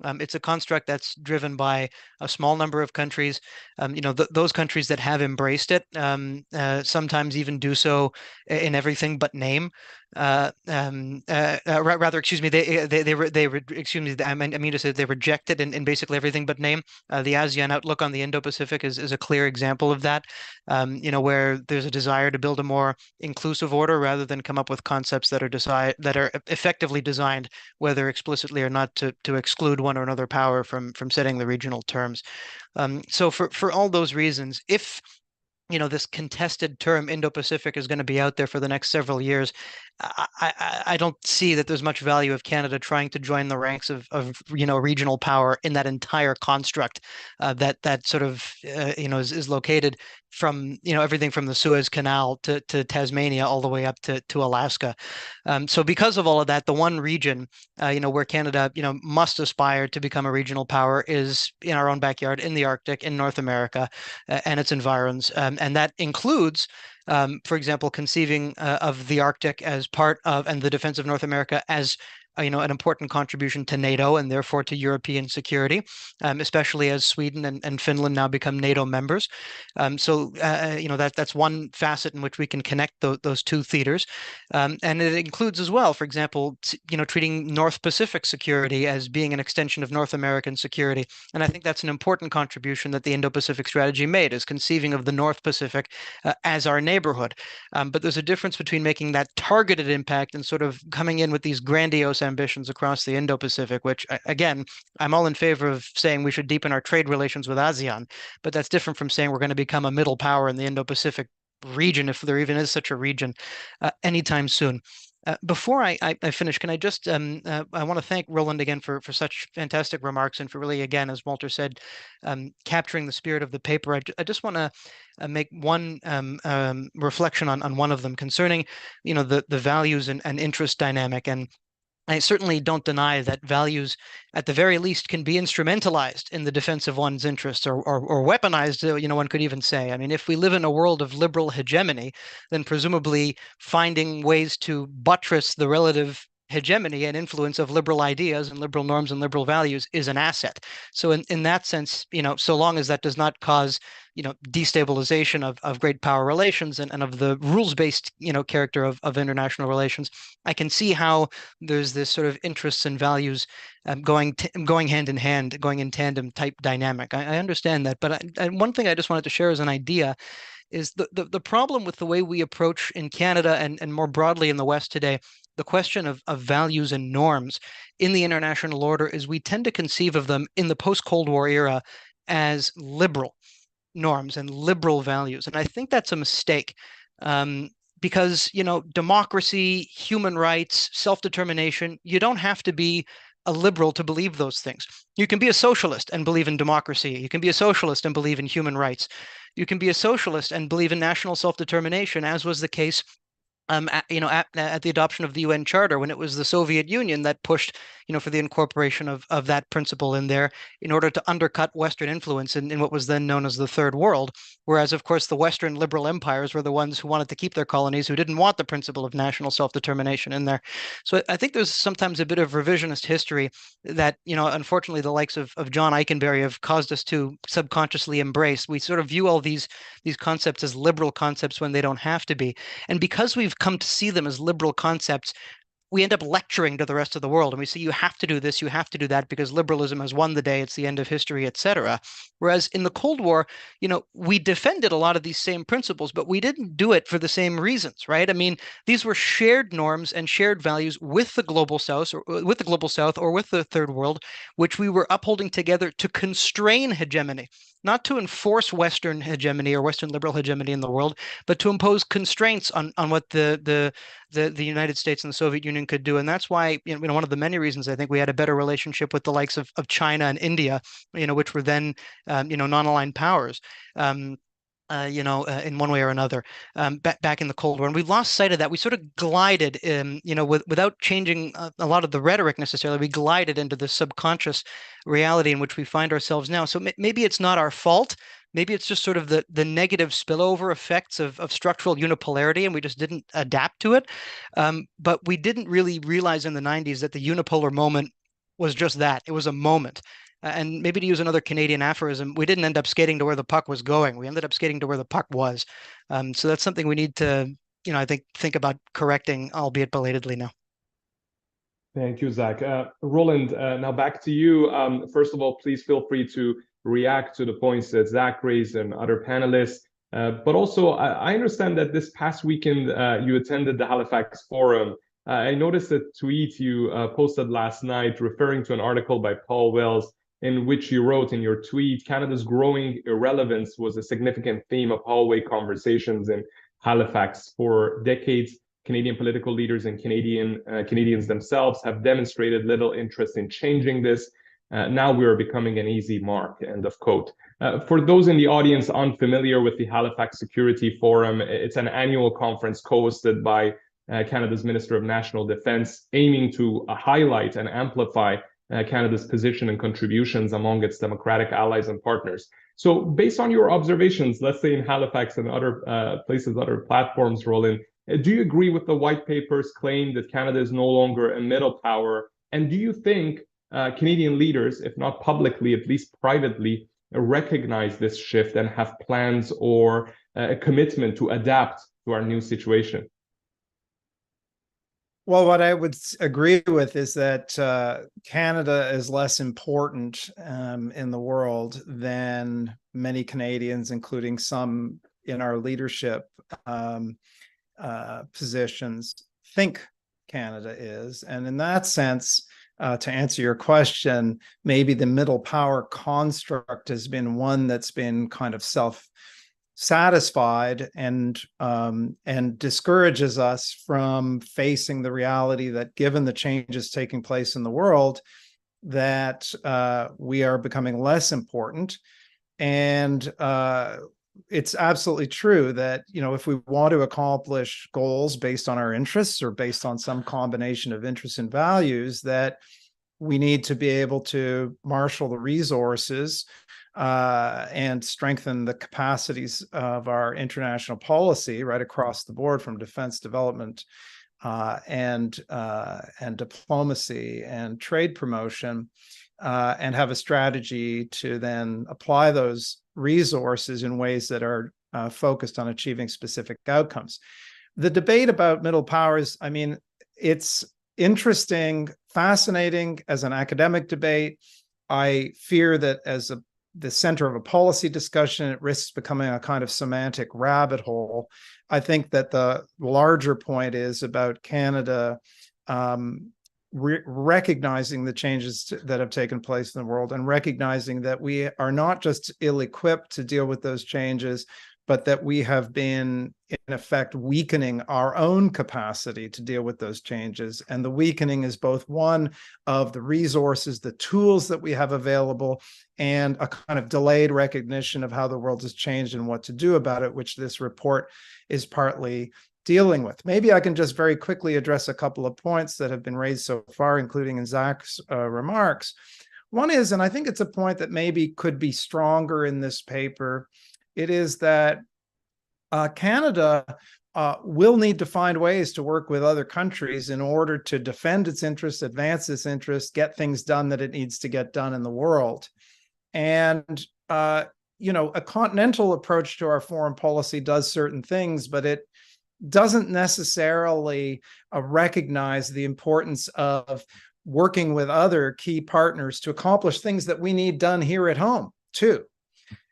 It's a construct that's driven by a small number of countries. Those countries that have embraced it sometimes even do so in everything but name. Rather, excuse me, excuse me, I mean to say they reject it in basically everything but name. The ASEAN outlook on the Indo-Pacific is a clear example of that. Where there's a desire to build a more inclusive order rather than come up with concepts that are effectively designed, whether explicitly or not, to exclude one or another power from setting the regional terms. So for all those reasons, if this contested term Indo-Pacific is going to be out there for the next several years, I don't see that there's much value of Canada trying to join the ranks of regional power in that entire construct that sort of is located from everything from the Suez Canal to Tasmania all the way up to Alaska. So because of all of that, the one region where Canada must aspire to become a regional power is in our own backyard, in the Arctic, in North America, and its environs, and that includes, for example, conceiving of the Arctic as part of, and the defense of North America as an important contribution to NATO and therefore to European security, especially as Sweden and Finland now become NATO members. So that's one facet in which we can connect those two theaters, and it includes as well, for example, treating North Pacific security as being an extension of North American security. And I think that's an important contribution that the Indo-Pacific strategy made, is conceiving of the North Pacific as our neighborhood. But there's a difference between making that targeted impact and sort of coming in with these grandiose ambitions across the Indo-Pacific, which, again, I'm all in favor of saying we should deepen our trade relations with ASEAN, but that's different from saying we're going to become a middle power in the Indo-Pacific region, if there even is such a region, anytime soon. Before I finish, can I just I want to thank Roland again for such fantastic remarks and for really, again, as Walter said, capturing the spirit of the paper. I just want to make one reflection on one of them concerning, the values and interest dynamic. And I certainly don't deny that values, at the very least, can be instrumentalized in the defense of one's interests, or weaponized, one could even say. I mean, if we live in a world of liberal hegemony, then presumably finding ways to buttress the relative hegemony and influence of liberal ideas and liberal norms and liberal values is an asset. So in that sense, so long as that does not cause, destabilization of great power relations and of the rules-based, character of international relations, I can see how there's this sort of interests and values going hand in hand, going in tandem type dynamic. I understand that, but one thing I just wanted to share as an idea is the problem with the way we approach in Canada and more broadly in the West today, the question of values and norms in the international order is we tend to conceive of them in the post-Cold War era as liberal norms and liberal values. And I think that's a mistake. Because, democracy, human rights, self-determination, you don't have to be a liberal to believe those things. You can be a socialist and believe in democracy. You can be a socialist and believe in human rights. You can be a socialist and believe in national self-determination, as was the case at the adoption of the UN Charter, when it was the Soviet Union that pushed, for the incorporation of that principle in there in order to undercut Western influence in what was then known as the Third World. Whereas, of course, the Western liberal empires were the ones who wanted to keep their colonies, who didn't want the principle of national self-determination in there. So I think there's sometimes a bit of revisionist history that, unfortunately, the likes of John Eikenberry have caused us to subconsciously embrace. We sort of view all these concepts as liberal concepts when they don't have to be. And because we've come to see them as liberal concepts, we end up lecturing to the rest of the world, and we say, you have to do this, you have to do that, because liberalism has won the day, it's the end of history, etc. Whereas in the Cold War, we defended a lot of these same principles, but we didn't do it for the same reasons, right? I mean, these were shared norms and shared values with the global South, or with the Third World, which we were upholding together to constrain hegemony, not to enforce Western hegemony or Western liberal hegemony in the world, but to impose constraints on what the United States and the Soviet Union could do. And that's why, one of the many reasons I think we had a better relationship with the likes of China and India, which were then, non-aligned powers. In one way or another, back in the Cold War. And we lost sight of that. We sort of glided, without changing a lot of the rhetoric necessarily, we glided into the subconscious reality in which we find ourselves now. So maybe it's not our fault. Maybe it's just sort of the negative spillover effects of structural unipolarity, and we just didn't adapt to it. But we didn't really realize in the 90s that the unipolar moment was just that. It was a moment. And maybe to use another Canadian aphorism, we didn't end up skating to where the puck was going. We ended up skating to where the puck was. So that's something we need to, I think about correcting, albeit belatedly now.
Thank you, Zach. Roland, now back to you. First of all, please feel free to react to the points that Zach raised and other panelists. But also, I understand that this past weekend you attended the Halifax Forum. I noticed a tweet you posted last night referring to an article by Paul Wells, in which you wrote in your tweet, Canada's growing irrelevance was a significant theme of hallway conversations in Halifax. For decades, Canadian political leaders and Canadians themselves have demonstrated little interest in changing this. Now we are becoming an easy mark, end of quote. For those in the audience unfamiliar with the Halifax Security Forum, it's an annual conference co-hosted by Canada's Minister of National Defence, aiming to highlight and amplify Canada's position and contributions among its democratic allies and partners. So based on your observations, let's say in Halifax and other places, other platforms, Roland, do you agree with the white paper's claim that Canada is no longer a middle power? And do you think Canadian leaders, if not publicly, at least privately, recognize this shift and have plans or a commitment to adapt to our new situation?
Well, what I would agree with is that Canada is less important in the world than many Canadians, including some in our leadership positions, think Canada is. And in that sense, to answer your question, maybe the middle power construct has been one that's been kind of satisfied and discourages us from facing the reality that, given the changes taking place in the world, that we are becoming less important. And it's absolutely true that, if we want to accomplish goals based on our interests or based on some combination of interests and values, that we need to be able to marshal the resources and strengthen the capacities of our international policy right across the board, from defense, development, and diplomacy and trade promotion, and have a strategy to then apply those resources in ways that are focused on achieving specific outcomes. The debate about middle powers, I mean, it's interesting, fascinating as an academic debate. I fear that as the center of a policy discussion, it risks becoming a kind of semantic rabbit hole. I think that the larger point is about Canada recognizing the changes that have taken place in the world, and recognizing that we are not just ill-equipped to deal with those changes, but that we have been, in effect, weakening our own capacity to deal with those changes. And the weakening is both one of the resources, the tools that we have available, and a kind of delayed recognition of how the world has changed and what to do about it, which this report is partly dealing with. Maybe I can just very quickly address a couple of points that have been raised so far, including in Zach's remarks. One is, and I think it's a point that maybe could be stronger in this paper, it is that Canada will need to find ways to work with other countries in order to defend its interests, advance its interests, get things done that it needs to get done in the world. And, a continental approach to our foreign policy does certain things, but it doesn't necessarily recognize the importance of working with other key partners to accomplish things that we need done here at home, too.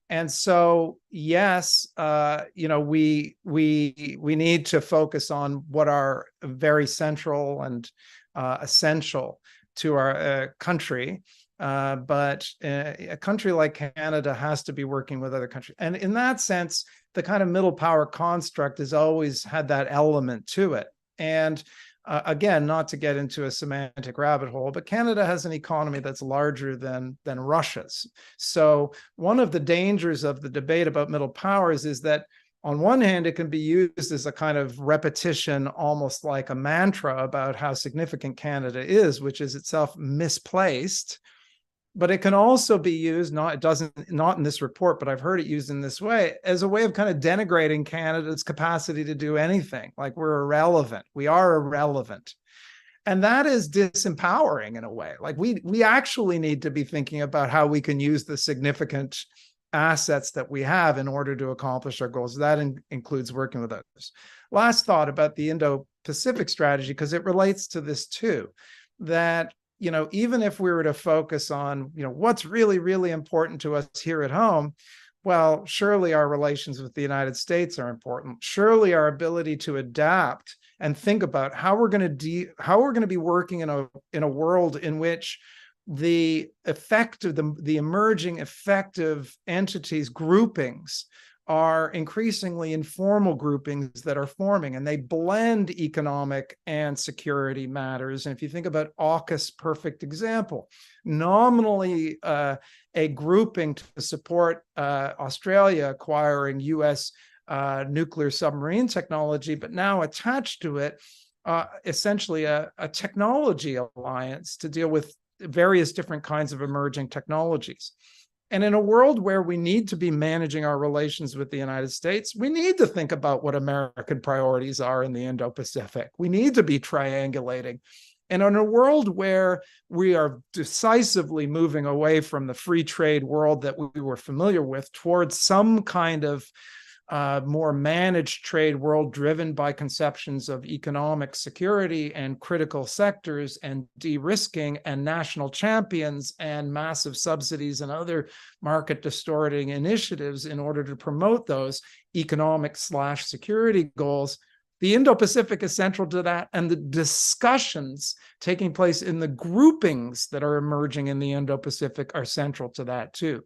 And so, yes, we need to focus on what are very central and essential to our country. But a country like Canada has to be working with other countries. And in that sense, the kind of middle power construct has always had that element to it. And again, not to get into a semantic rabbit hole, but Canada has an economy that's larger than Russia's. So one of the dangers of the debate about middle powers is that, on one hand, it can be used as a kind of repetition, almost like a mantra about how significant Canada is, which is itself misplaced. But it can also be used, not in this report, but I've heard it used in this way, as a way of kind of denigrating Canada's capacity to do anything. Like, we're irrelevant. We are irrelevant. And that is disempowering in a way. Like, we actually need to be thinking about how we can use the significant assets that we have in order to accomplish our goals. That includes working with others. Last thought about the Indo-Pacific strategy, because it relates to this too, that even if we were to focus on, what's really, really important to us here at home, well, surely our relations with the United States are important. Surely our ability to adapt and think about how we're going to be working in a world in which the emerging effective entities, groupings, are increasingly informal groupings that are forming, and they blend economic and security matters. And if you think about AUKUS, perfect example, nominally a grouping to support Australia acquiring US nuclear submarine technology, but now attached to it essentially a technology alliance to deal with various different kinds of emerging technologies. And in a world where we need to be managing our relations with the United States, we need to think about what American priorities are in the Indo-Pacific. We need to be triangulating. And in a world where we are decisively moving away from the free trade world that we were familiar with towards some kind of more managed trade world driven by conceptions of economic security and critical sectors and de-risking and national champions and massive subsidies and other market distorting initiatives in order to promote those economic/security goals, the Indo-Pacific is central to that, and the discussions taking place in the groupings that are emerging in the Indo-Pacific are central to that too.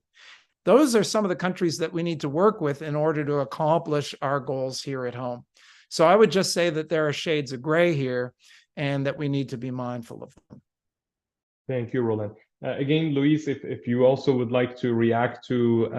Those are some of the countries that we need to work with in order to accomplish our goals here at home. So I would just say that there are shades of gray here and that we need to be mindful of them.
Thank you, Roland. Again, Luis, if you also would like to react to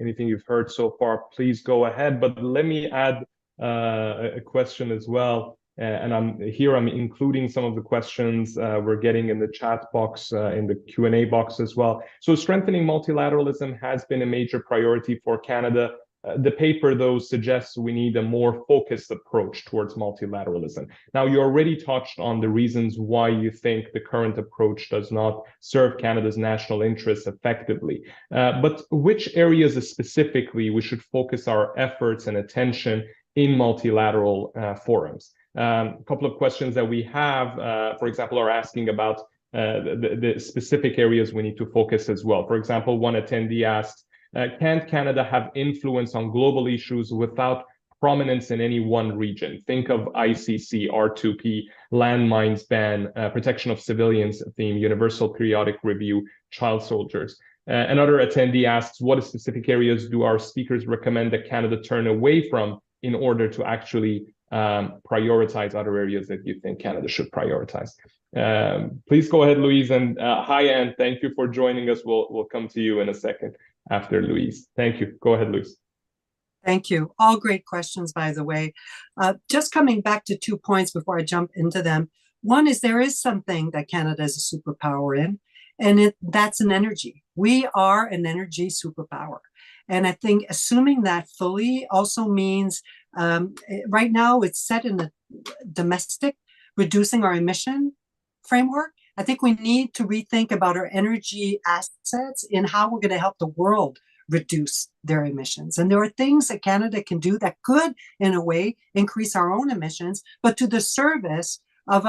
anything you've heard so far, please go ahead. But let me add a question as well. And I'm including some of the questions we're getting in the chat box, in the Q&A box as well. So strengthening multilateralism has been a major priority for Canada. The paper, though, suggests we need a more focused approach towards multilateralism. Now, you already touched on the reasons why you think the current approach does not serve Canada's national interests effectively. But which areas specifically we should focus our efforts and attention in multilateral forums? A couple of questions that we have, for example, are asking about the specific areas we need to focus as well. For example, one attendee asked, can Canada have influence on global issues without prominence in any one region? Think of ICC, R2P, landmines ban, protection of civilians theme, universal periodic review, child soldiers. Another attendee asks, what specific areas do our speakers recommend that Canada turn away from in order to actually prioritize other areas that you think Canada should prioritize? Please go ahead, Louise. And hi, Anne. Thank you for joining us. We'll come to you in a second after Louise. Thank you. Go ahead, Louise.
Thank you. All great questions, by the way. Just coming back to 2 points before I jump into them. One is there is something that Canada is a superpower in, and that's an energy. We are an energy superpower. And I think assuming that fully also means right now it's set in the domestic, reducing our emission framework. I think we need to rethink about our energy assets in how we're going to help the world reduce their emissions. And there are things that Canada can do that could, in a way, increase our own emissions, but to the service of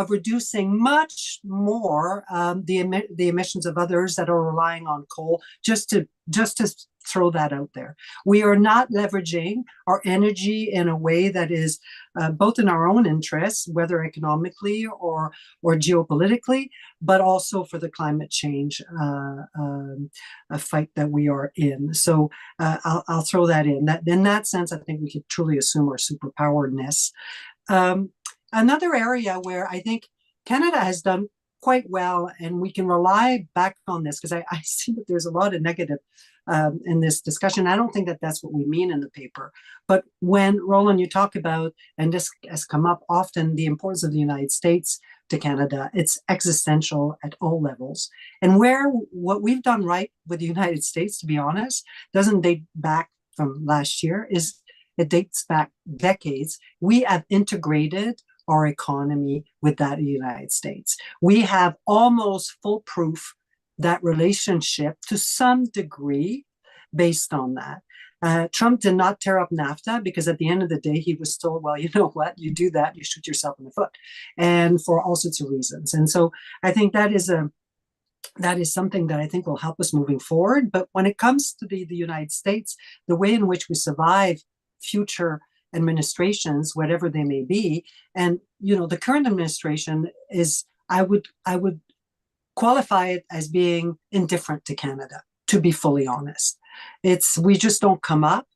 reducing much more the emissions of others that are relying on coal, just to throw that out there. We are not leveraging our energy in a way that is both in our own interests, whether economically or geopolitically, but also for the climate change fight that we are in. So I'll throw that in. In that sense, I think we could truly assume our superpowerness. Another area where I think Canada has done quite well, and we can rely back on this, because I see that there's a lot of negative in this discussion. I don't think that that's what we mean in the paper. But when, Roland, you talk about, and this has come up often, the importance of the United States to Canada, it's existential at all levels. And what we've done right with the United States, to be honest, doesn't date back from last year, it dates back decades. We have integrated our economy with that of the United States. We have almost foolproof that relationship to some degree based on that. Trump did not tear up NAFTA because at the end of the day, he was told, well, you know what, you do that, you shoot yourself in the foot, and for all sorts of reasons. And so I think that is something that I think will help us moving forward. But when it comes to the United States, the way in which we survive future administrations, whatever they may be, and the current administration is, I would qualify it as being indifferent to Canada, to be fully honest. We just don't come up.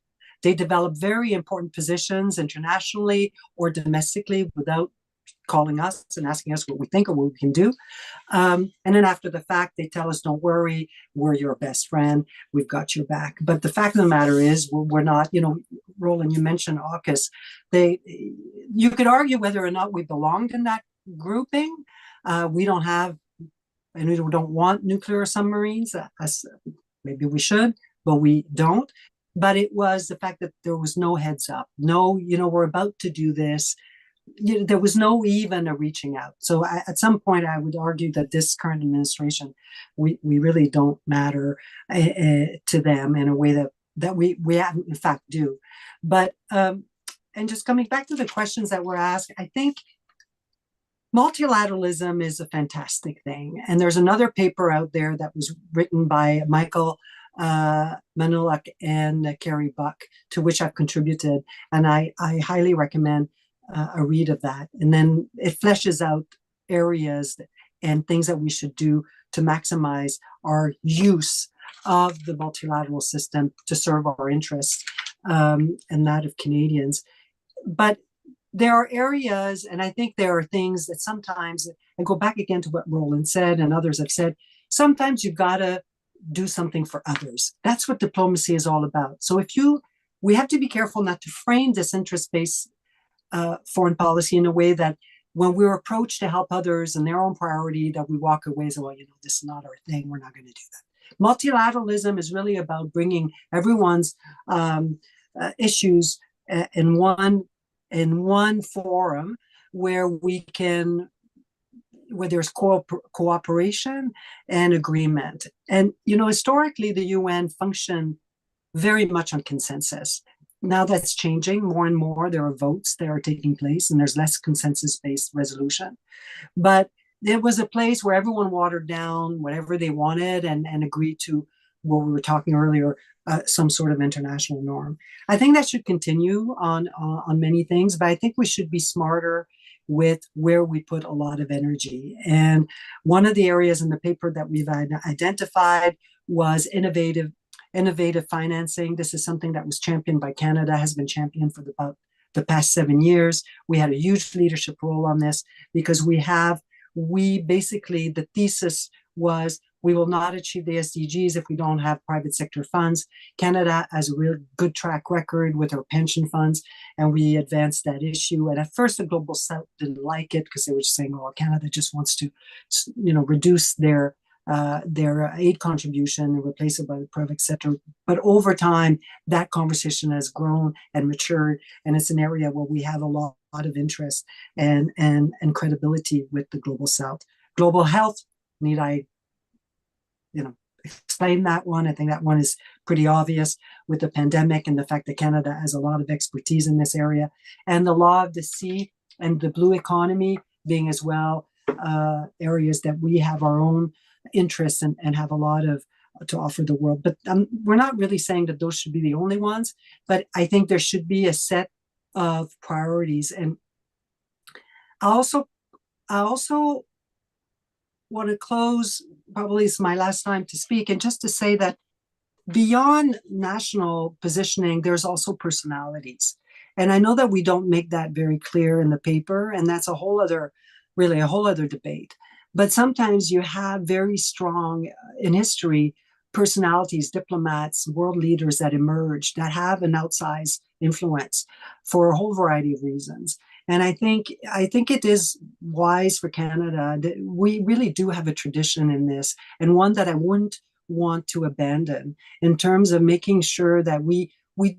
They develop very important positions internationally or domestically without calling us and asking us what we think or what we can do. And then after the fact, they tell us, don't worry, we're your best friend, we've got your back. But the fact of the matter is, we're not, Roland, you mentioned AUKUS. You could argue whether or not we belonged in that grouping. We don't have, and we don't want nuclear submarines. Maybe we should, but we don't. But it was the fact that there was no heads up. No, we're about to do this. There was no even a reaching out. So at some point, I would argue that this current administration, we really don't matter to them in a way that we in fact do. But and just coming back to the questions that were asked, I think multilateralism is a fantastic thing. And there's another paper out there that was written by Michael Manulak and Carrie Buck, to which I've contributed. And I highly recommend a read of that. And then it fleshes out areas and things that we should do to maximize our use of the multilateral system to serve our interests and that of Canadians. But there are areas, and I think there are things that sometimes, and go back again to what Roland said and others have said, sometimes you've got to do something for others. That's what diplomacy is all about. So we have to be careful not to frame this interest-based foreign policy in a way that when we're approached to help others and their own priority, that we walk away and say, well, this is not our thing, we're not going to do that. Multilateralism is really about bringing everyone's issues in one forum where there's cooperation and agreement. And, historically, the UN functioned very much on consensus. Now that's changing more and more. There are votes that are taking place and there's less consensus-based resolution. But there was a place where everyone watered down whatever they wanted and agreed to what we were talking earlier, some sort of international norm. I think that should continue on many things, but I think we should be smarter with where we put a lot of energy. And one of the areas in the paper that we've identified was innovative financing. This is something that was championed by Canada, has been championed for about the past 7 years. We had a huge leadership role on this because basically, the thesis was we will not achieve the SDGs if we don't have private sector funds. Canada has a real good track record with our pension funds, and we advanced that issue. And at first, the Global South didn't like it because they were just saying, "Oh, Canada just wants to, reduce their aid contribution and replace it by the private sector." But over time, that conversation has grown and matured, and it's an area where we have a lot of interest and credibility with the Global South. Global health, need I explain that one? I think that one is pretty obvious with the pandemic and the fact that Canada has a lot of expertise in this area, and the law of the sea and the blue economy being as well areas that we have our own interests and have a lot of to offer the world. But we're not really saying that those should be the only ones, but I think there should be a set of priorities. And I also want to close, probably it's my last time to speak, and just to say that beyond national positioning, there's also personalities. And I know that we don't make that very clear in the paper, and that's a whole other debate. But sometimes you have very strong, in history, personalities, diplomats, world leaders that emerge that have an outsized influence for a whole variety of reasons. And I think it is wise for Canada that we really do have a tradition in this, and one that I wouldn't want to abandon in terms of making sure that we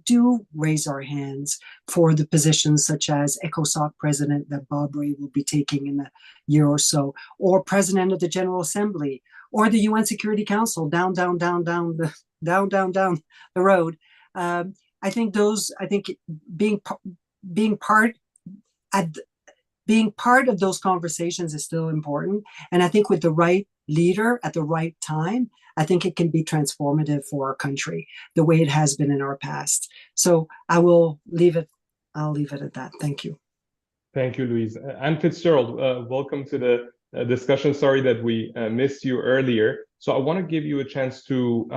do raise our hands for the positions such as ECOSOC president that Bob Ray will be taking in a year or so, or president of the General Assembly, or the UN Security Council down the road. I think being part of those conversations is still important. And I think with the right leader at the right time, I think it can be transformative for our country the way it has been in our past. So I'll leave it at that. Thank you.
Thank you, Louise. Anne Fitzgerald, welcome to the discussion. Sorry that we missed you earlier. So I want to give you a chance to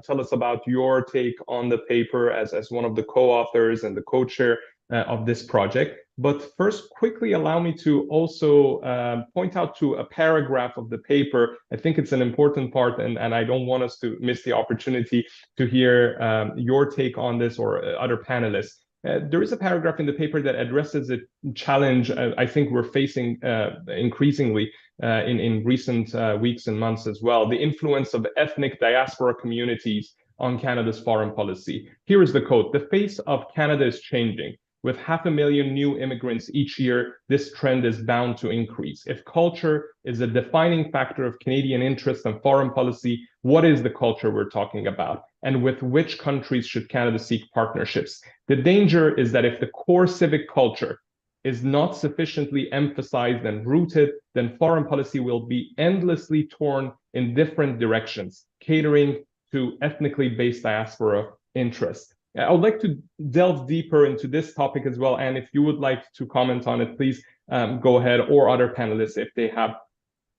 tell us about your take on the paper as one of the co-authors and the co-chair of this project. But first, quickly allow me to also point out to a paragraph of the paper. I think it's an important part, and I don't want us to miss the opportunity to hear your take on this or other panelists. There is a paragraph in the paper that addresses a challenge I think we're facing increasingly in recent weeks and months as well, the influence of ethnic diaspora communities on Canada's foreign policy. Here is the quote: "The face of Canada is changing. With 500,000 new immigrants each year, this trend is bound to increase. If culture is a defining factor of Canadian interest and foreign policy, what is the culture we're talking about? And with which countries should Canada seek partnerships? The danger is that if the core civic culture is not sufficiently emphasized and rooted, then foreign policy will be endlessly torn in different directions, catering to ethnically based diaspora interests." I would like to delve deeper into this topic as well. And if you would like to comment on it, please go ahead, or other panelists if they have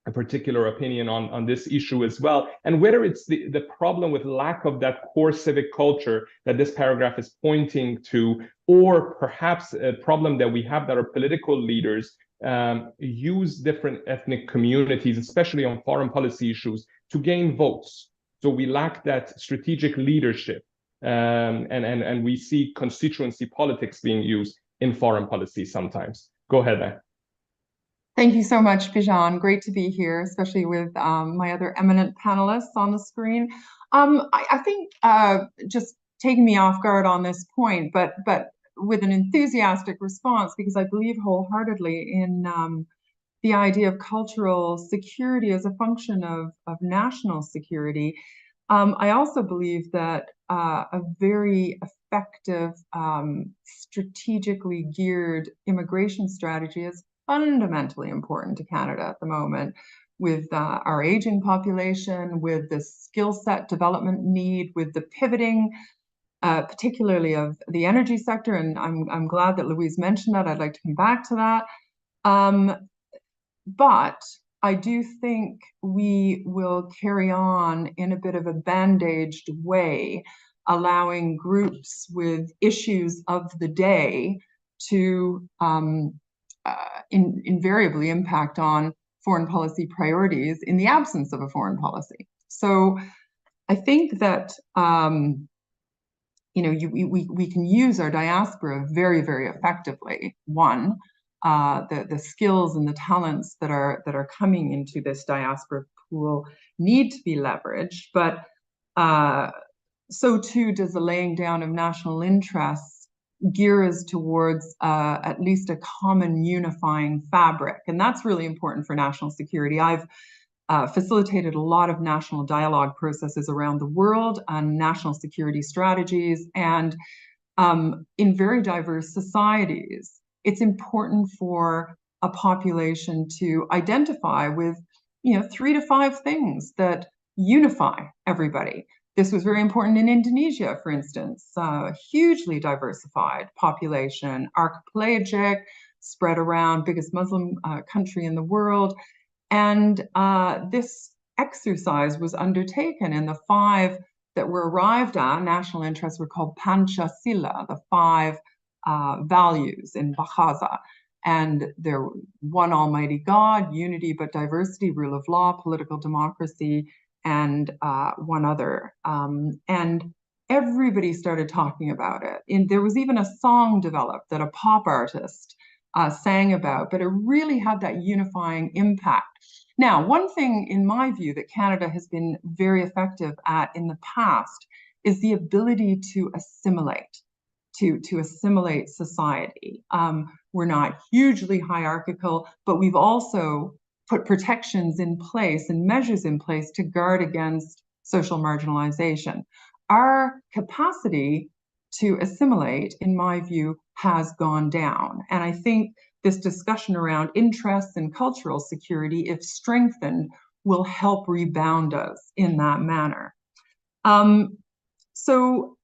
a particular opinion on this issue as well, and whether it's the problem with lack of that core civic culture that this paragraph is pointing to, or perhaps a problem that we have that our political leaders use different ethnic communities, especially on foreign policy issues, to gain votes. So we lack that strategic leadership, and we see constituency politics being used in foreign policy sometimes. Go ahead, Anne.
Thank you so much, Bijan. Great to be here, especially with my other eminent panelists on the screen. I think just taking me off guard on this point, but with an enthusiastic response, because I believe wholeheartedly in the idea of cultural security as a function of national security. I also believe that a very effective, strategically geared immigration strategy is fundamentally important to Canada at the moment, with our aging population, with the skill set development need, with the pivoting, particularly of the energy sector. And I'm glad that Louise mentioned that. I'd like to come back to that. But I do think we will carry on in a bit of a bandaged way, allowing groups with issues of the day to invariably impact on foreign policy priorities in the absence of a foreign policy. So I think that we can use our diaspora very, very effectively. One, the skills and the talents that are coming into this diaspora pool need to be leveraged, but so too does the laying down of national interests gear us towards at least a common unifying fabric. And that's really important for national security. I've facilitated a lot of national dialogue processes around the world on national security strategies, and in very diverse societies, it's important for a population to identify with 3 to 5 things that unify everybody. This was very important in Indonesia, for instance, hugely diversified population, archipelagic, spread around, biggest Muslim country in the world. And this exercise was undertaken, and the 5 that were arrived at, national interests, were called Pancasila, the 5 values in Bahasa. And they're one almighty God, unity but diversity, rule of law, political democracy, and one other. And everybody started talking about it. And there was even a song developed that a pop artist sang about, but it really had that unifying impact. Now, one thing in my view that Canada has been very effective at in the past is the ability to assimilate, to assimilate society. We're not hugely hierarchical, but we've also put protections in place and measures in place to guard against social marginalization. Our capacity to assimilate, in my view, has gone down. And I think this discussion around interests and cultural security, if strengthened, will help rebound us in that manner. So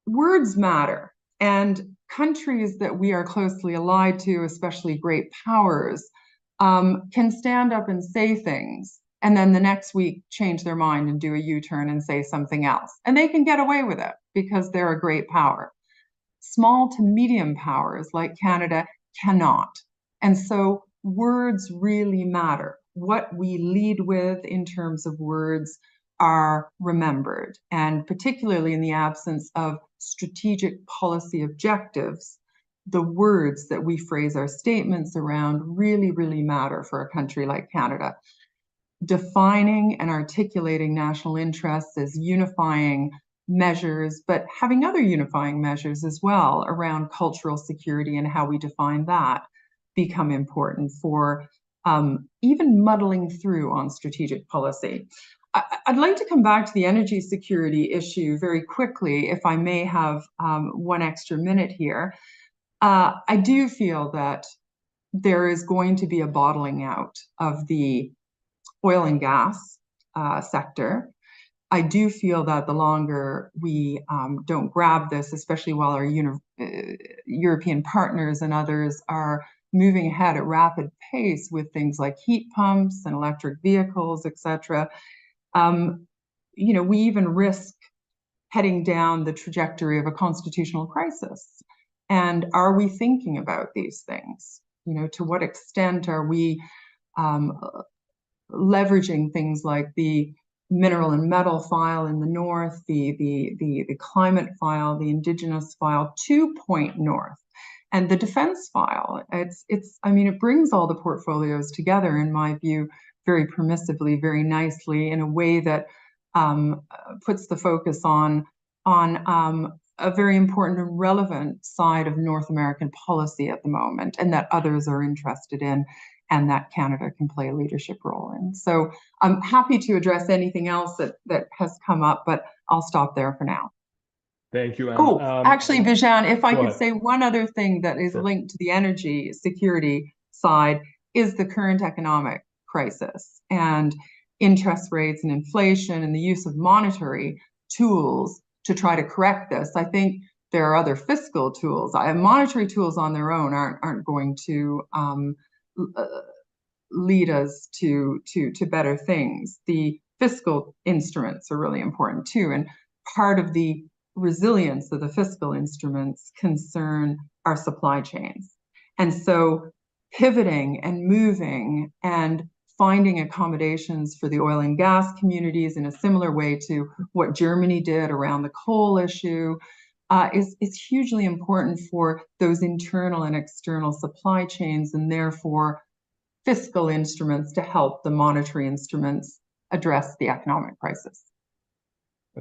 words matter, and countries that we are closely allied to, especially great powers, can stand up and say things, and then the next week change their mind and do a U-turn and say something else. And they can get away with it because they're a great power. Small to medium powers like Canada cannot. And so words really matter. What we lead with in terms of words are remembered, and particularly in the absence of strategic policy objectives, the words that we phrase our statements around really, really matter for a country like Canada. Defining and articulating national interests as unifying measures, but having other unifying measures as well around cultural security and how we define that become important for even muddling through on strategic policy. I'd like to come back to the energy security issue very quickly, if I may have 1 extra minute here. I do feel that there is going to be a bottling out of the oil and gas sector. I do feel that the longer we don't grab this, especially while our European partners and others are moving ahead at rapid pace with things like heat pumps and electric vehicles, etc., we even risk heading down the trajectory of a constitutional crisis. And are we thinking about these things? To what extent are we leveraging things like the mineral and metal file in the north, the climate file, the indigenous file to point north, and the defense file? It brings all the portfolios together, in my view, very permissively, very nicely, in a way that puts the focus on a very important and relevant side of North American policy at the moment, and that others are interested in, and that Canada can play a leadership role in. So I'm happy to address anything else that has come up, but I'll stop there for now.
Thank you, Anne.
Oh, actually, Bijan, if I could
ahead.
say one other thing that is linked to the energy security side is the current economic crisis and interest rates and inflation and the use of monetary tools to try to correct this. I think there are other fiscal tools. Monetary tools on their own aren't going to lead us to better things. The fiscal instruments are really important too, and part of the resilience of the fiscal instruments concern our supply chains. And so pivoting and moving and finding accommodations for the oil and gas communities in a similar way to what Germany did around the coal issue is hugely important for those internal and external supply chains, and therefore fiscal instruments to help the monetary instruments address the economic crisis.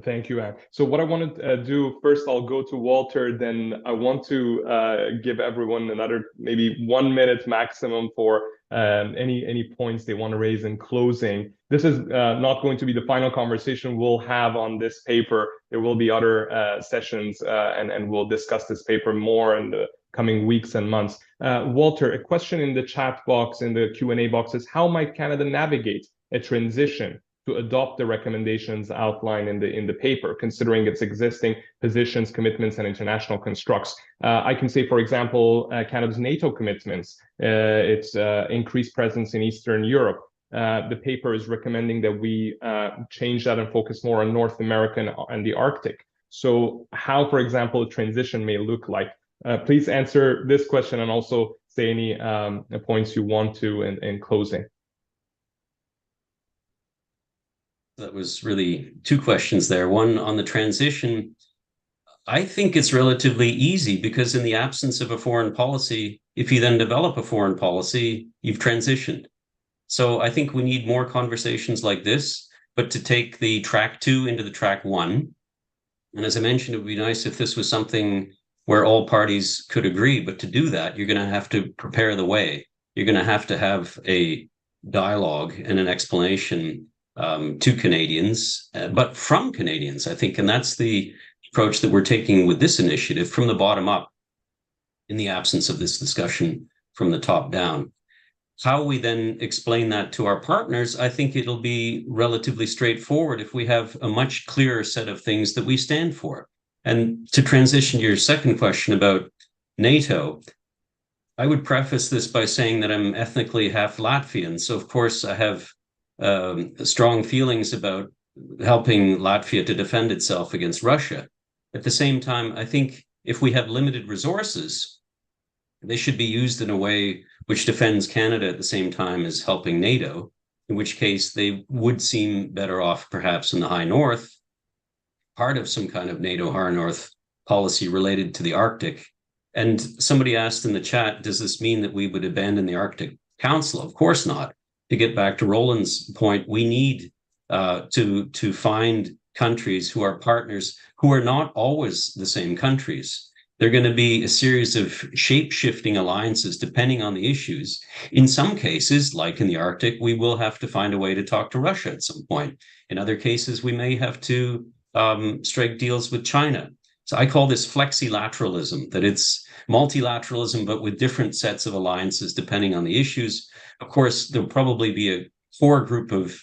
Thank you, Anne. So what I want to do, first I'll go to Walter, then I want to give everyone another maybe 1 minute maximum for any points they want to raise in closing. This is not going to be the final conversation we'll have on this paper. There will be other sessions and we'll discuss this paper more in the coming weeks and months. Walter, a question in the chat box, in the Q&A box is, how might Canada navigate a transition to adopt the recommendations outlined in the paper, considering its existing positions, commitments, and international constructs? I can say, for example, Canada's NATO commitments, its increased presence in Eastern Europe. The paper is recommending that we change that and focus more on North America and the Arctic. So how, for example, a transition may look like? Please answer this question and also say any points you want to in closing.
That was really two questions there. One on the transition. I think it's relatively easy because in the absence of a foreign policy, if you then develop a foreign policy, you've transitioned. So I think we need more conversations like this, but to take the track 2 into the track 1. And as I mentioned, it would be nice if this was something where all parties could agree, but to do that, you're going to have to prepare the way. You're going to have a dialogue and an explanation to Canadians, but from Canadians, I think. And that's the approach that we're taking with this initiative, from the bottom up, in the absence of this discussion from the top down. How we then explain that to our partners, I think it'll be relatively straightforward if we have a much clearer set of things that we stand for. And to transition to your second question about NATO, I would preface this by saying that I'm ethnically half Latvian. So, of course, I have strong feelings about helping Latvia to defend itself against Russia. At the same time, I think if we have limited resources, they should be used in a way which defends Canada at the same time as helping NATO, in which case they would seem better off perhaps in the High North, part of some kind of NATO High North policy related to the Arctic. And somebody asked in the chat, does this mean that we would abandon the Arctic Council? Of course not. To get back to Roland's point, we need to find countries who are partners who are not always the same countries. They're going to be a series of shape-shifting alliances depending on the issues. In some cases, like in the Arctic, we will have to find a way to talk to Russia at some point. In other cases, we may have to strike deals with China. So I call this flexilateralism, that it's multilateralism, but with different sets of alliances depending on the issues. Of course, there'll probably be a core group of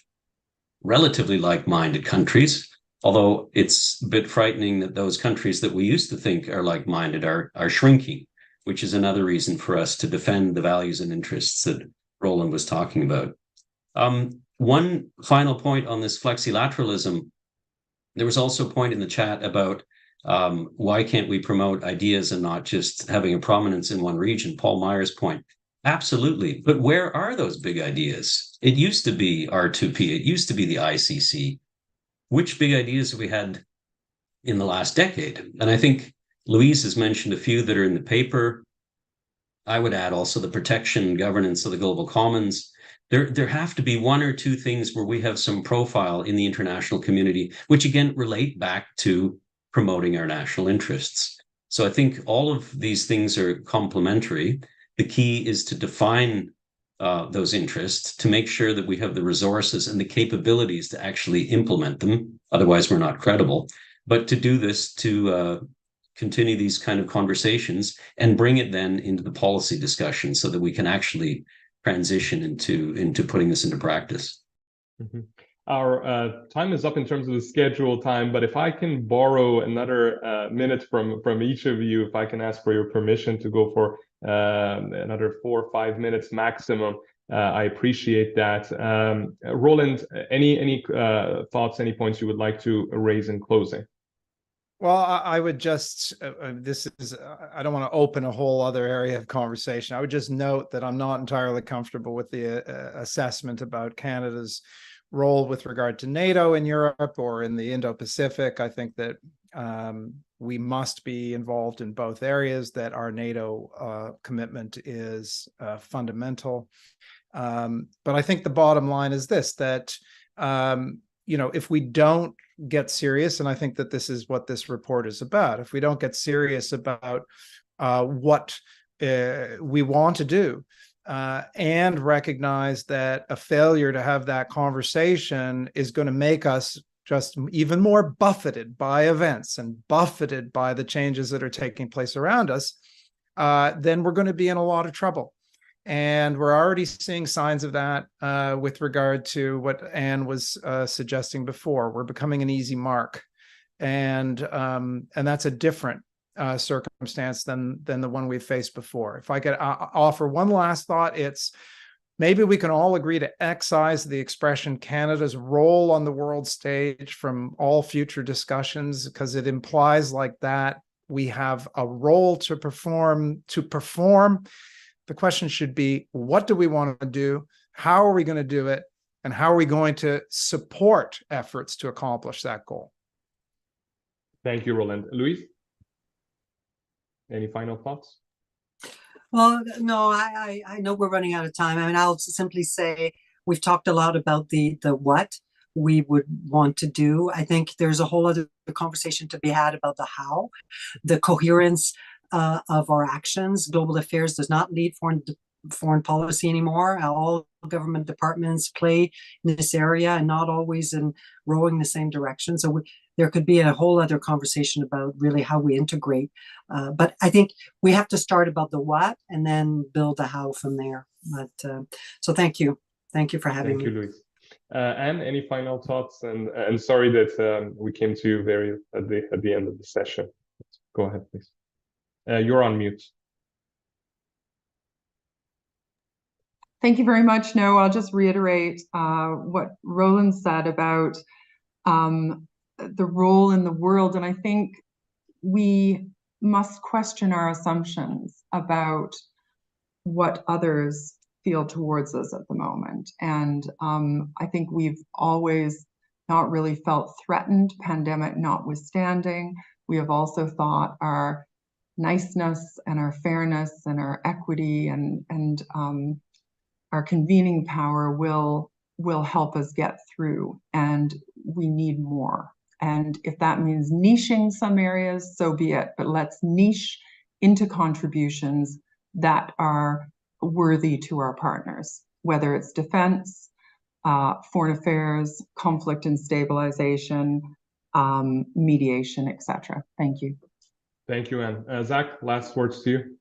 relatively like-minded countries, although it's a bit frightening that those countries that we used to think are like-minded are shrinking. which is another reason for us to defend the values and interests that Roland was talking about. One final point on this flexilateralism. There was also a point in the chat about why can't we promote ideas and not just having a prominence in one region? Paul Meyer's point. Absolutely. But where are those big ideas? It used to be R2P. It used to be the ICC. Which big ideas have we had in the last decade? And I think Louise has mentioned a few that are in the paper. I would add also the protection and governance of the global commons. There have to be one or two things where we have some profile in the international community, which again relate back to promoting our national interests. So I think all of these things are complementary. The key is to define those interests, to make sure that we have the resources and the capabilities to actually implement them. Otherwise, we're not credible. But to do this, to continue these kind of conversations and bring it then into the policy discussion so that we can actually transition into putting this into practice.
Mm-hmm. Our time is up in terms of the scheduled time, but if I can borrow another minute from each of you, if I can ask for your permission to go for another 4 or 5 minutes maximum, I appreciate that. Roland, any thoughts, any points you would like to raise in closing?
Well, I would just, this is, I don't want to open a whole other area of conversation. I would just note that I'm not entirely comfortable with the assessment about Canada's role with regard to NATO in Europe or in the Indo-Pacific. I think that we must be involved in both areas, that our NATO commitment is fundamental. But I think the bottom line is this, that, if we don't get serious, and I think that this is what this report is about, if we don't get serious about what we want to do, and recognize that a failure to have that conversation is going to make us just even more buffeted by events and buffeted by the changes that are taking place around us, then we're going to be in a lot of trouble. And we're already seeing signs of that with regard to what Anne was suggesting before. We're becoming an easy mark, and that's a different circumstance than the one we've faced before. If I could offer one last thought, it's maybe we can all agree to excise the expression Canada's role on the world stage from all future discussions, because it implies like that we have a role to perform. The question should be, what do we want to do? How are we going to do it? And how are we going to support efforts to accomplish that goal?
Thank you, Roland. Louise, any final thoughts?
Well, no, I know we're running out of time. I mean, I'll simply say we've talked a lot about the what we would want to do. I think there's a whole other conversation to be had about the how, the coherence of our actions. Global affairs does not lead foreign policy anymore. All government departments play in this area and not always in rowing the same direction. So there could be a whole other conversation about really how we integrate. But I think we have to start about the what and then build the how from there. But so thank you. Thank you for having me.
Thank you, Louise. Anne, any final thoughts? And sorry that we came to you very at the end of the session. Go ahead, please. You're on mute.
Thank you very much. No, I'll just reiterate what Roland said about the role in the world. And I think we must question our assumptions about what others feel towards us at the moment. And I think we've always not really felt threatened, pandemic notwithstanding. We have also thought our niceness and our fairness and our equity and our convening power will help us get through, and we need more. And if that means niching some areas, so be it, but let's niche into contributions that are worthy to our partners, whether it's defense, foreign affairs, conflict and stabilization, mediation, etc. Thank you.
Thank you, Anne. Zach, last words to you.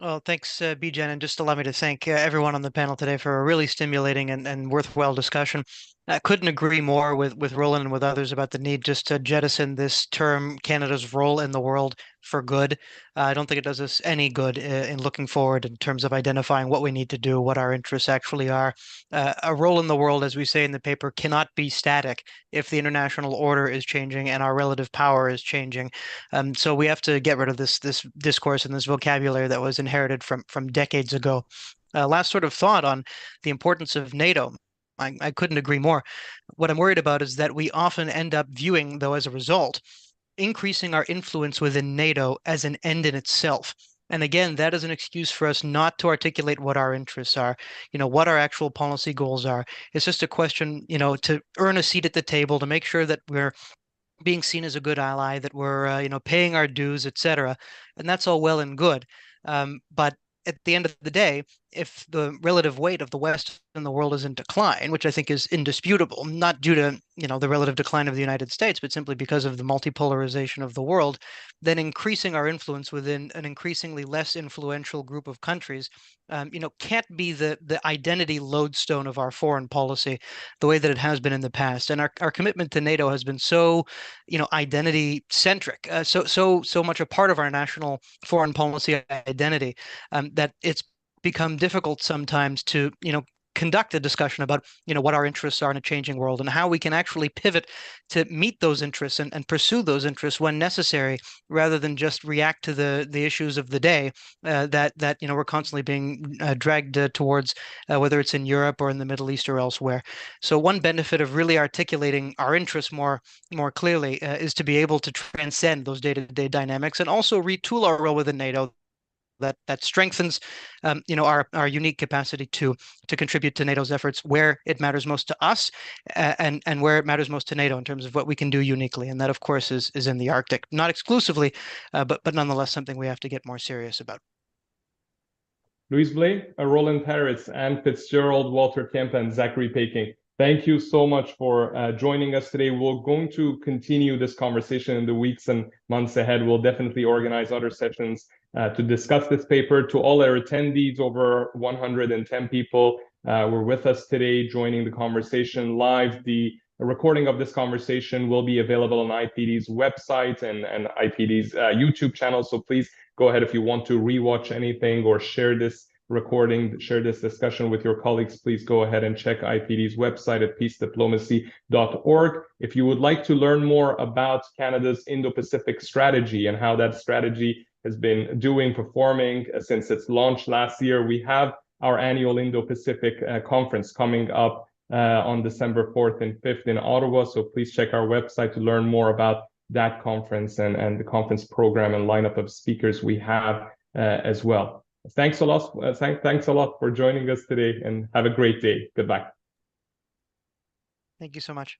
Well, thanks, Bijan, and just allow me to thank everyone on the panel today for a really stimulating and worthwhile discussion. I couldn't agree more with Roland and with others about the need just to jettison this term, Canada's role in the world, for good. I don't think it does us any good in looking forward in terms of identifying what we need to do, what our interests actually are. A role in the world, as we say in the paper, cannot be static if the international order is changing and our relative power is changing. So we have to get rid of this discourse and this vocabulary that was inherited from decades ago. Last sort of thought on the importance of NATO. I couldn't agree more. What I'm worried about is that we often end up viewing, though, as a result, increasing our influence within NATO as an end in itself. And again, that is an excuse for us not to articulate what our interests are, what our actual policy goals are. It's just a question, to earn a seat at the table, to make sure that we're being seen as a good ally, that we're, paying our dues, etc. And that's all well and good. But at the end of the day, if the relative weight of the West in the world is in decline, which I think is indisputable, not due to the relative decline of the United States, but simply because of the multipolarization of the world, then increasing our influence within an increasingly less influential group of countries, can't be the identity lodestone of our foreign policy the way that it has been in the past. And our commitment to NATO has been so, identity centric, so much a part of our national foreign policy identity, that it's become difficult sometimes to conduct a discussion about what our interests are in a changing world and how we can actually pivot to meet those interests and pursue those interests when necessary, rather than just react to the issues of the day that we're constantly being dragged towards, whether it's in Europe or in the Middle East or elsewhere. So one benefit of really articulating our interests more clearly is to be able to transcend those day-to-day dynamics and also retool our role within NATO that strengthens our unique capacity to contribute to NATO's efforts where it matters most to us, and where it matters most to NATO in terms of what we can do uniquely. And that, of course, is in the Arctic, not exclusively, but nonetheless something we have to get more serious about.
Louise Blais, Roland Paris, Anne Fitzgerald, Walter Kemp, and Zachary Peking. Thank you so much for joining us today. We're going to continue this conversation in the weeks and months ahead. We'll definitely organize other sessions to discuss this paper. To all our attendees, over 110 people were with us today joining the conversation live. The recording of this conversation will be available on IPD's website and IPD's YouTube channel. So please go ahead if you want to rewatch anything or share this recording, share this discussion with your colleagues. Please go ahead and check IPD's website at peacediplomacy.org. If you would like to learn more about Canada's Indo-Pacific strategy and how that strategy has been performing since its launch last year, we have our annual Indo-Pacific conference coming up on December 4th and 5th in Ottawa. So please check our website to learn more about that conference and the conference program and lineup of speakers we have as well. Thanks a lot. Thanks a lot for joining us today, and have a great day. Goodbye.
Thank you so much.